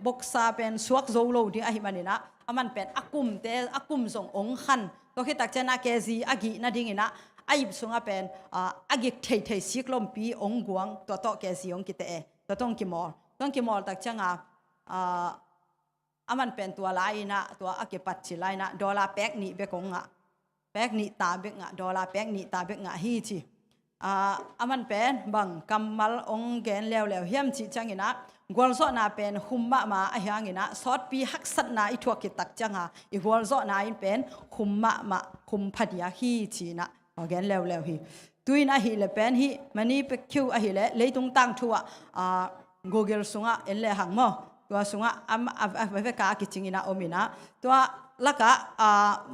บกซาเป็นสวกโซโลที่อาฮิมันนี่นะอามันเป็นอากุมส่งองคันตัวที่ตักเจนาเกซีอากินาดิ่งนะไอ้ส่งเป็นอากิเทสิกลมปีองกวงตัวโตเกซีองกิเตตัวต้องกิมอลตักเจงอามันเป็นตัวลายนะตัวอากิปัจจิลายนะดอลลาร์แปกนี่เบกงแปกนี่ตาเบกดอลลาร์แปกนี่ตาเบกฮีจีอามันเป็นบังกำมัลองเกนแล้วเฮียมจีจังอินะกอลโซนาเป็นหุมมาอาหยังอินะสอดปีฮักสัตนาอิทัวกิตักจังอีกอลโซนาอินเป็นหุมมาหุมพัดยาฮีจีนะเกนแล้วฮีตุยนะฮีเลเป็นฮีมันนี่เป็กคิวอาฮีเลยตุงตังทัวGoogle สุงะเอเลหังโมตัวสุงะเวกากิจิงอินะอมินะตัวละกะ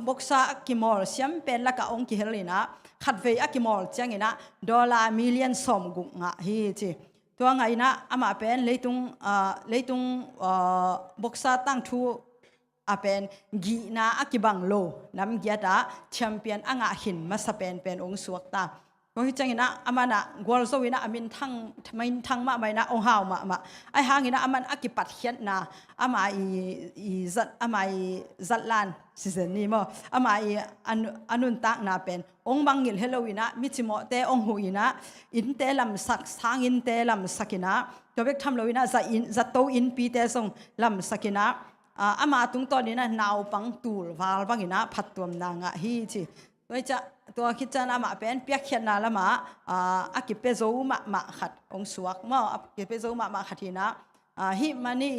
บกซากิมอลเสียมเป็นละกะองกิเฮลินะขัดเวอกิมอลจังอินะดอลลาร์มิลเลียนสมกุงะฮีจีตัวไงนะอามาเป็นเลยตุงบกซาตั้งทูเป็นกีนาอากิบังโลน้ำเกียดาแชมเปี้ยนอ่างหินมาสเป็นองสวกตาเพราะฉะนั้นนะอามานะกอลโซวินะอามินทั้งมาไม่นะองหาวมาไอหางนะอามันอากิปัดเขียนนะอามาจัดลานสิเซนี่มั้งอามาอนุนตักนะเป็นองบังยิลเฮโลวินะมิจิโมเตองหูอินะอินเตลำสักสางอินเตลำสักินะตัวเบกทำโลวินะจะโตอินปีเตส่งลำสักินะอามาตุงตอนนี้นะนาวปังตูลวาลบังอินะพัดตัวนางฮีจีตัวคิดจะนามาเป็นเปียกเขียนนาละมาอากิเปโซมาขัดองสวกมั้งอากิเปโซมาขัดทีนะฮิมันนี่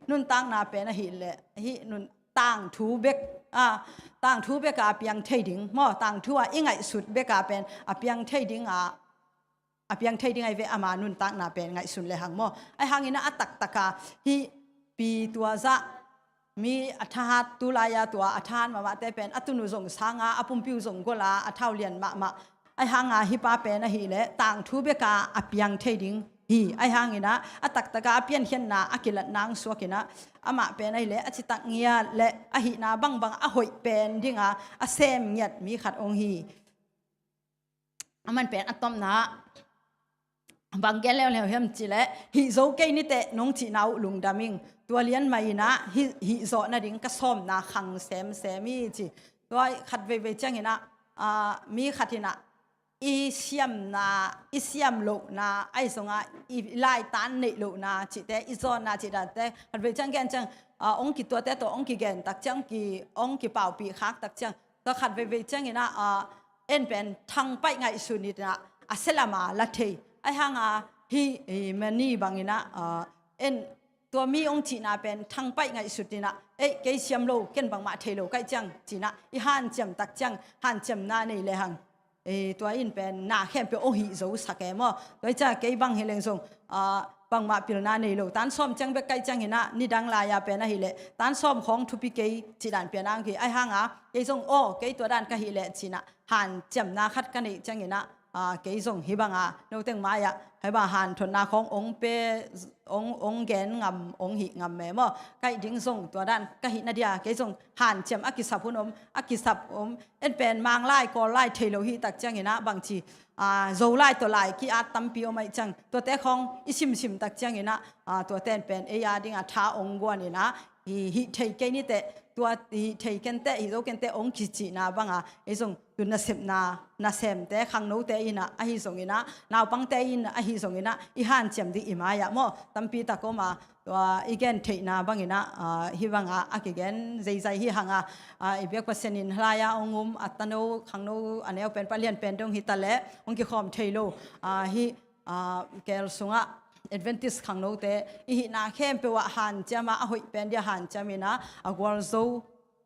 นุนตั้งนาเป็นฮิเลฮินุนตั้งทูเบกตั้งทูเบกอาเปียงเทดิงมั้งตั้งทูอิงไงสุดเบกอาเป็นอาเปียงเทดิงอาเปียงเทดิงไอเวอามานุนตั้งนาเป็นไงสุดเลยหังมั้งไอหังอินะอัตักฮิปีตัวซะมีอัฐานตุลายาตัวอัฐานมาแต่เป็นอัตุนุสงสางาอปุ่มพิวสงกุลาอัฐาวเลียนมาไอหางาฮิปาเป็นนะฮิเลต่างทูเบกาอเปียงเทดิงฮีไอหางอินะอัตักตะกาเปียนเขียนนาอกิลนางสวกินะอามาเป็นไอเลอจิตักเงียเลอหินาบังอหอยเป็นดิงอาเซมเงียดมีขัดองฮีมันเป็นอัตอมนะบางแกแล้วเฮมจิเลฮิโซเกนิเตนงจีนาวลุงดามิงตัวเลี้ยนไม่นะฮิโซนาดิ่งก็ซ้อมนาขังเซมีจีตัวขัดเวจังหินะมีขัดหินะ อีเสียมนาอีเสียมโลนาไอ้สงอาอีไล่ตันในโลนาจิตแต่อีซอนนาจิตแต่หัดไปจังแกนจังองค์กิตัวแต่ตัวองค์กิแกนตักจังกีองค์กิเป่าปีคักตักจังตัวขัดไปจังนะเอ็นเป็นทางไปไงสุนิดนะอาเซลามาละเทไอ้ห่างฮีมันนี่บางนะเอ็นตัวมีองค์จีน่าเป็นทางไปไงสุดนี่นะเอ้เกยเสียมโลเกินบางมาเทโลใกล้จังจีน่าอีฮันจำตักจังฮันจำนาในเลยหังตัวอินเป็นนาเข้มเป็นโอหิโซสักแกมโดยจะเกยบางเฮเลงส่งบางมาพิลนาในโลตันซ้อมจังเบกไกจังเห็นนะนี่ดังลายาเป็นนะฮิเลตันซ้อมของทุพิเกยจีดันเป็นนางกีไอห่างเกยส่งโอเกยตัวดันก็ฮิเลจีน่าหันจำนาคัดกันนี่จังเห็นนะเกยส่งฮิบังโนเต็งมายาให้บาหันทนนาขององเปองแกนงำองหิงำแม่มไกดิ้งส่งตัวดันก็หินาเดียเกยส่งหันจำอักิสับพุนอักิสับเอ็นเป็นมังไล่กอไล่เทโลหิตักจังเห็นนะบางทีโจไล่ตัวไล่กีอาตัมปีอไม่จังตัวแต่ของอิชิมตักจังเห็นนะตัวแต่เป็นเอียดิ้งท้าองกวนนี่นะฮิเทเกนี่แต่ตัวฮิเทกันแต่ฮิโรกันแต่องกิจินาบังไอ้ส่งตัวนาเซมนาเซมแต่ขังโนแต่อินะไอ้ส่งอินะนาวปังแต่อินะไอ้ส่งอินะอีหันเจมดิอิมายะโมตัมปีตะโกมาตัวอีแกนเทนาบังอินะฮิบังอากิแกนใจฮิหังอีเบียกปัสนินหลายองุมอัตโนขังโนอันนี้เป็นปะเลียนเป็นตรงฮิตาเล่องกิคอมเทโลฮิเกลสุงAdventist ขังโนเตอีนาเข้มเปว่าหันจะมาหอยเป็นเดียหันจะมีนะกวาลโซ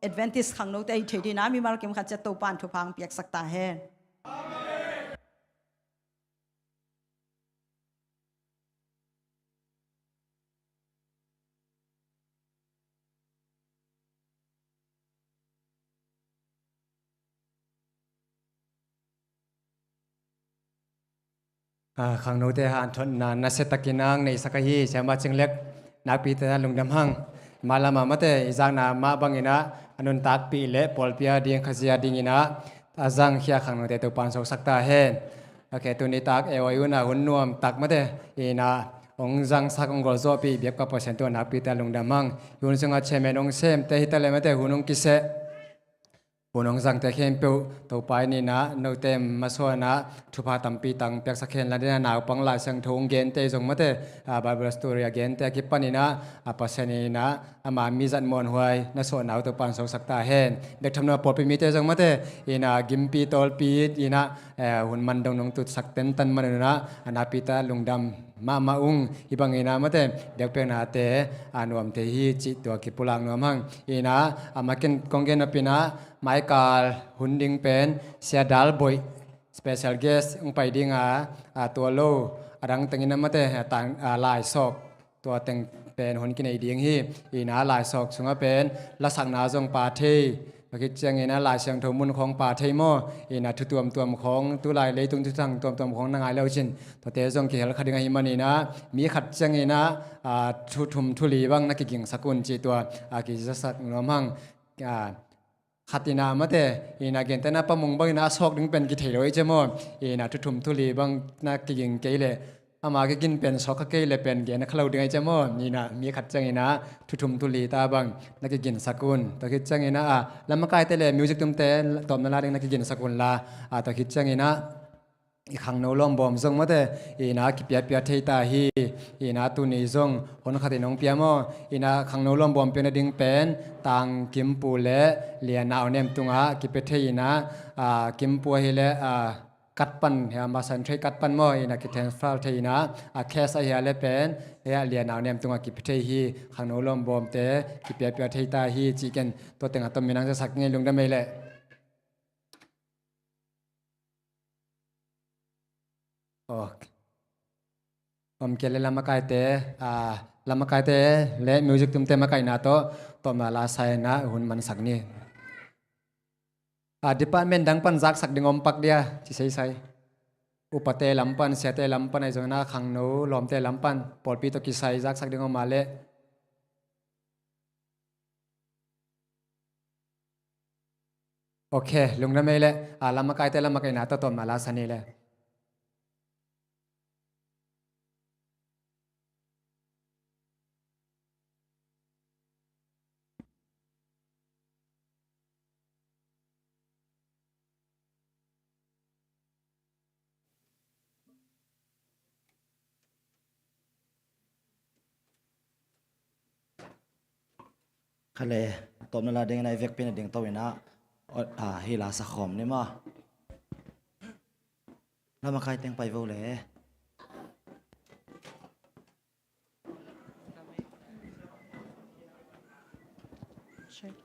Adventist ขังโนเตอีเทดีนะมีมาลกิมขัดจะตัวปานทุพังเปียกสักตาเฮนขังโนเตหันทนนานนัสตะกินังในสักฮีเชมาจึงเล็กนักปีเตนลุงดำหังมาลามาเตอีจังนามาบังอินะอนุนตักปีเละปอลเปียดิงขจียดิงอินะอาจังเขียขังโนเตตัวปานโซสักตาเฮนโอเคตัวนี้ตักเอวายุนะหุ่นนวมตักมาเตอีนะองจังสักองกอลโซปีเบียบกับเปอร์เซ็นต์ตัวนักปีเตนลุงดำหังยุนซึ่งอาเชเมนองเซมเตฮิตาเลมาเตหุ่นองกิเซปุ่นองสังเตเข้มเปียวตัวไปนี่นะโนเต็มมาส่วนนะทุพาตัมปีตังเปียกสักเข็นแล้วเนี่ยหนาวปังลายสังทงเกนเตจงมาเตบาเบอร์สตอรี่เกนเตกิปปันนี่นะปัสเซนีนะมามีจันมอนหวยนะส่วนหนาวตัวปันสองสักตาเห็นเด็กทำนาปอดไปมีเตจงมาเตอีนะกิมปีตอลปีอีนะหุ่นมันดงนงตุดสักเต็นตันมันนะนาปีตาลุงดำมาอุ้งอีบังอีนะมาเตเด็กเป็นนาเตนวมเตฮีจิตัวกิปุลังนวมหังอีนะมาเก็นกงเกนอปีนะไมค์กาลหุ่นดิ่งเป็นเสียดาลบอยสเปเชียลเกสองไปดิ่งตัวโลรังตังอินมาเตต่างลายศอกตัวแต่งเป็นหุ่นกินไอดิ่งฮีอีนะลายศอกสงเป็นละสังนาจงปาเทคิดจังอินะลายเสียงทมุนของปาเทโมอีนะทุตัวของตุลายเลยตุงทุสังตัวของนางไอเลวชินตัวเตจงกิเฮลขัดยังไงมันนี่นะมีขัดจังอินะทุมทุลีบ้างนักกิ่งสกุลจีตัวกิจสักน้อมังขัดนามาเตอีนาเกนแต่น่าประมงบางน่าซอกดึงเป็นกิเทโรยเจมออีนาทุมทุลีบางน่ากิ่งเกยเลอามากินเป็นซอกเกยเลเป็นเกนนักเล่าดึงไอเจมอนี่นะมีขัดจังอีนะทุมทุลีตาบางนักกิ่งสกุลตัวคิดจังอีนะแล้วมาใกล้เตเลมิวสิกตุมเตตอมนาลาดึงนักกิ่งสกุลลาตัวคิดจังอีนะอีขังโนลอมบอมซงมาเตอีนากิเปียเปียเทตาฮีอีนาตุนีซงคนขัดนงเปียโมอีนาขังโนลอมบอมเป็นดิ่งเป็นต่างกิมปูเลเลียนาวเนมตุงกิเปเทอีนากิมปูเฮเลกัดปันเฮียมาสันเทกัดปันโมอีนากิเทนฟลาวเทอีนาแคสเฮียเลเป็นเฮียเลียนาวเนมตุงกิเปเทฮีขังโนลอมบอมเตกิเปียเปียเทตาฮีจีเกนตัวเต็งตัวมีนังจะสักเงยลงได้ไหมเลโอ้ผมเกลลามากายเตลามากายเตเล่มิวสิกตุมเตมากายนาโตตัวมาลาไซนะหุ่นมันสักนี่ดิปาร์ตเมนต์ดังปันจักสักดึงอมปักเดียที่ใส่อุปเตลำปันเสียเตลำปันไอจงนาขังโนลอมเตลำปันปอลปีตกิไซจักสักดึงอมมาเลโอเคลุงนั่นไม่เละลามากายเตลามากายนาโตตัวมาลาสันนี่เลย khá lệ tôm là đeng này việc pin là đeng tàu ina hi là sa khom này mà mà khai tiếng bay vô lệ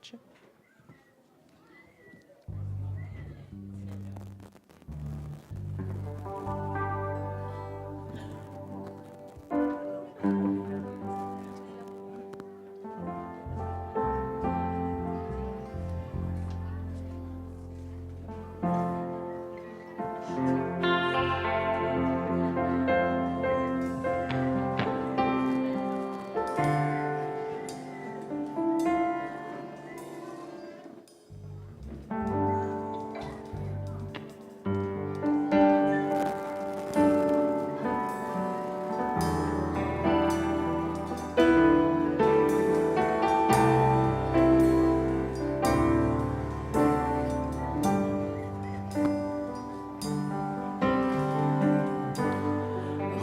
check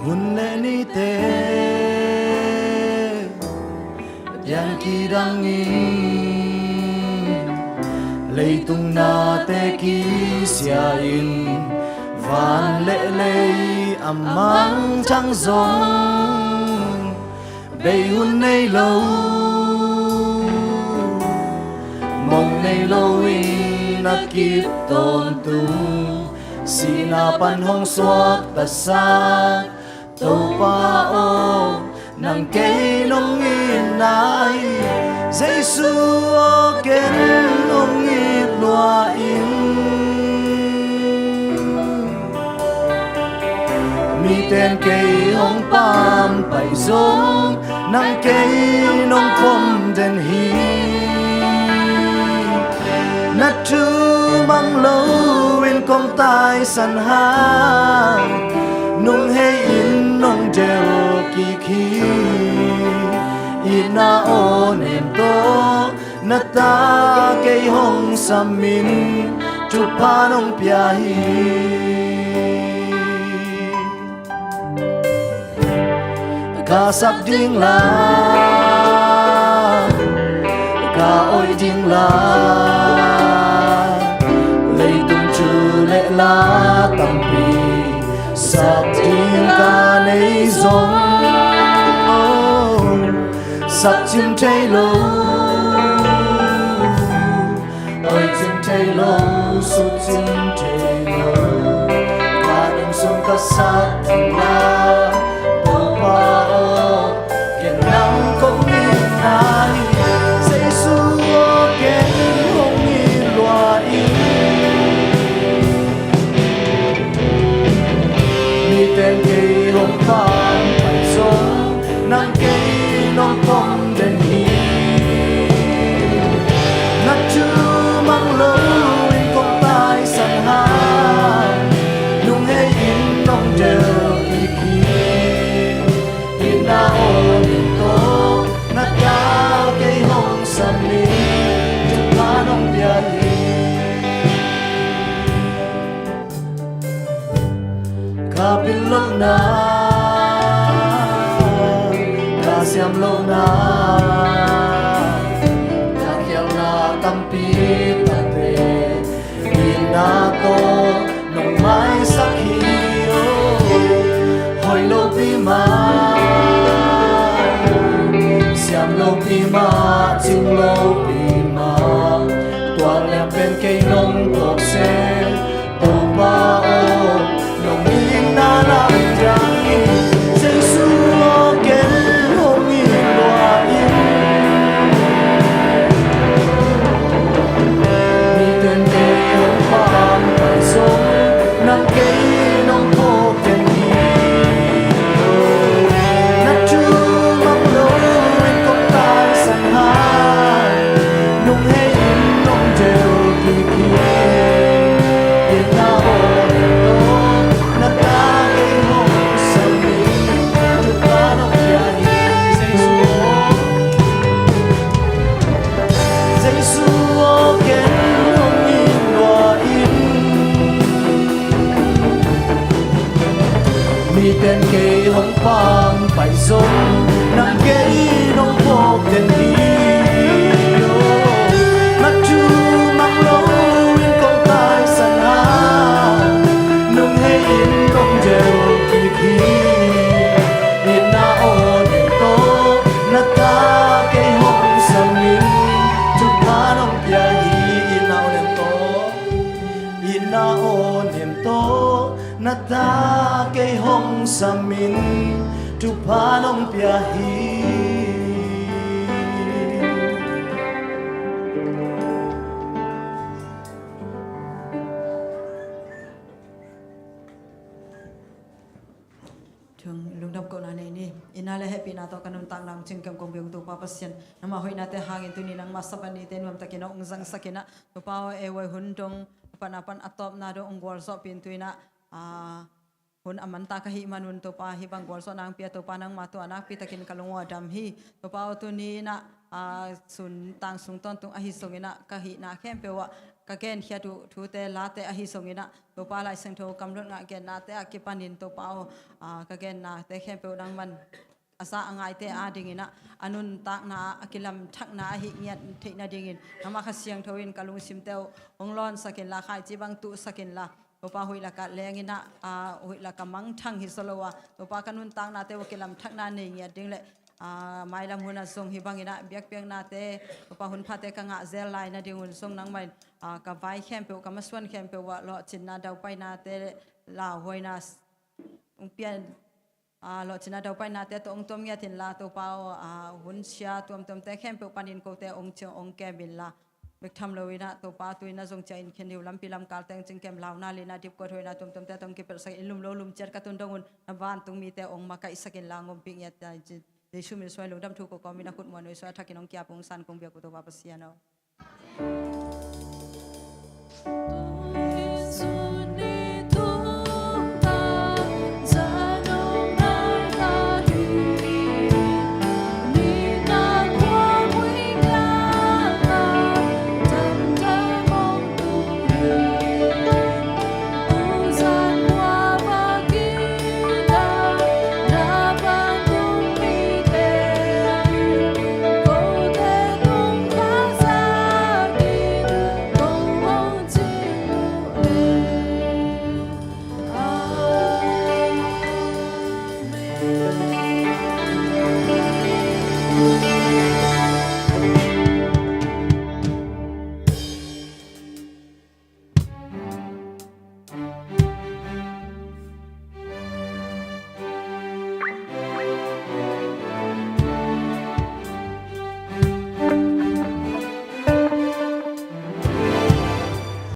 hun lệ ni te yang ki dang in lei tung na te ki sia in van lệ lệ amang trăng rong bay hun nei lâu mong nei lâu in na kip tôn tung sina pan hong suak ta sa tàu pa o nang cây nông in nai Giêsu o ken nông in loa in mi tên cây hong pam pai zong nang cây nông pom den hi nát chu mang lâu in công tai san ha nung hay in nung đều kỳ khí ina o nem to na ta cây hong sam min chu pa nong pia hi ca sắp ding la ca oi ding la lấy tung chu lệ la tam pi sắp tiếng ca này giống sắp chim cháy lâu ôi chim cháy lâu suốt chim cháy lâu ca đừng xuống ca sát thằng la tàu pa ô kẻ nắng không nhìn ai Giêsu ô kẻ không nhìn loa in tên cây hồng phan phải sống nắng cây non phong đèn hi nát chưa mang lâu in công tai sẵn ha nung hay in nông đều kỳ kỳ in na ô in tô nát cao cây hồng sẵn đi chúc lá nông bia hi kapil lâu na ka siam lâu na ka khiao na tâm pi ta te in na to nong mai sắc hi hồi lâu pi ma siam lâu pi ma chim lâu pi ma toàn lem bên cây nông thuộc xe tàu pa ô nong in na la jang in Giêsu o ken hong in loa in mi tên cây hong pam pai song nang cây nong po ken hi nát chu mang lâu in công tai san ha nung hay in nong đều kỳ kỳ in na o na ta cây hồng sầu mi chúc ta nong pia hi Giêsu o ken hong in loa in mi tên cây hồng pam pai zong nang cây nong po ken hi samin tu panong piahi lung dam ko na ni inale happy na to kanun tang nang chingkam kong byung tu pa pasien nama hoi na te hangin tu ni nang masapan ni ten mam takina ung zang sakina to pa e wai hun dong panapan atop na do ung gol so pin tu na hun amanta ka hi manun to pa hi bang gol so nang pia to pa nang ma to anak pi takin kalungwa dam hi to pa tu ni na sun tang sung ton tung ahi songina ka hi na khem pewa ka gen hia tu thu te la te ahi songina to pa lai sang tho kam lot nga gen na te akipanin to pa ka gen na te khem pe dang man asa angai te a dingina anun tak na akilam thak na hi ngiat the na dingin nama kha siang thoin kalung sim teu onglon sakin la khai chi bang tu sakin la to pa hui la ka lengina hui la ka mang thang hi solowa to pa kanun tak na te wakilam thak na ne ngiat ding le mai lam huna song hi bangina biak piang na te pa hun pha te ka nga zel lai na dingun song nang mai ka vai khem pe ka maswan khem pe wa lo chin na dau pai na te la hoi na ung pian lo chin na dau pai na te to ong tom ya tin la to pa hun sia tom tom te khem pe panin ko te ong chong ong ke bin la bek tham lo ina to pa tu ina jong chain khen diu lam pi lam kal teng ching kem law na le na dip ko thoi na tom tom te tong ki per sa ilum lo lum cher ka tun dongun na van tung mi te ong ma kai sakin la ngom ping ya ta Yesu min swai lungdam thu ko ko mina kut mon we swa thakinong kya pung san kong bia ko to ba pasiano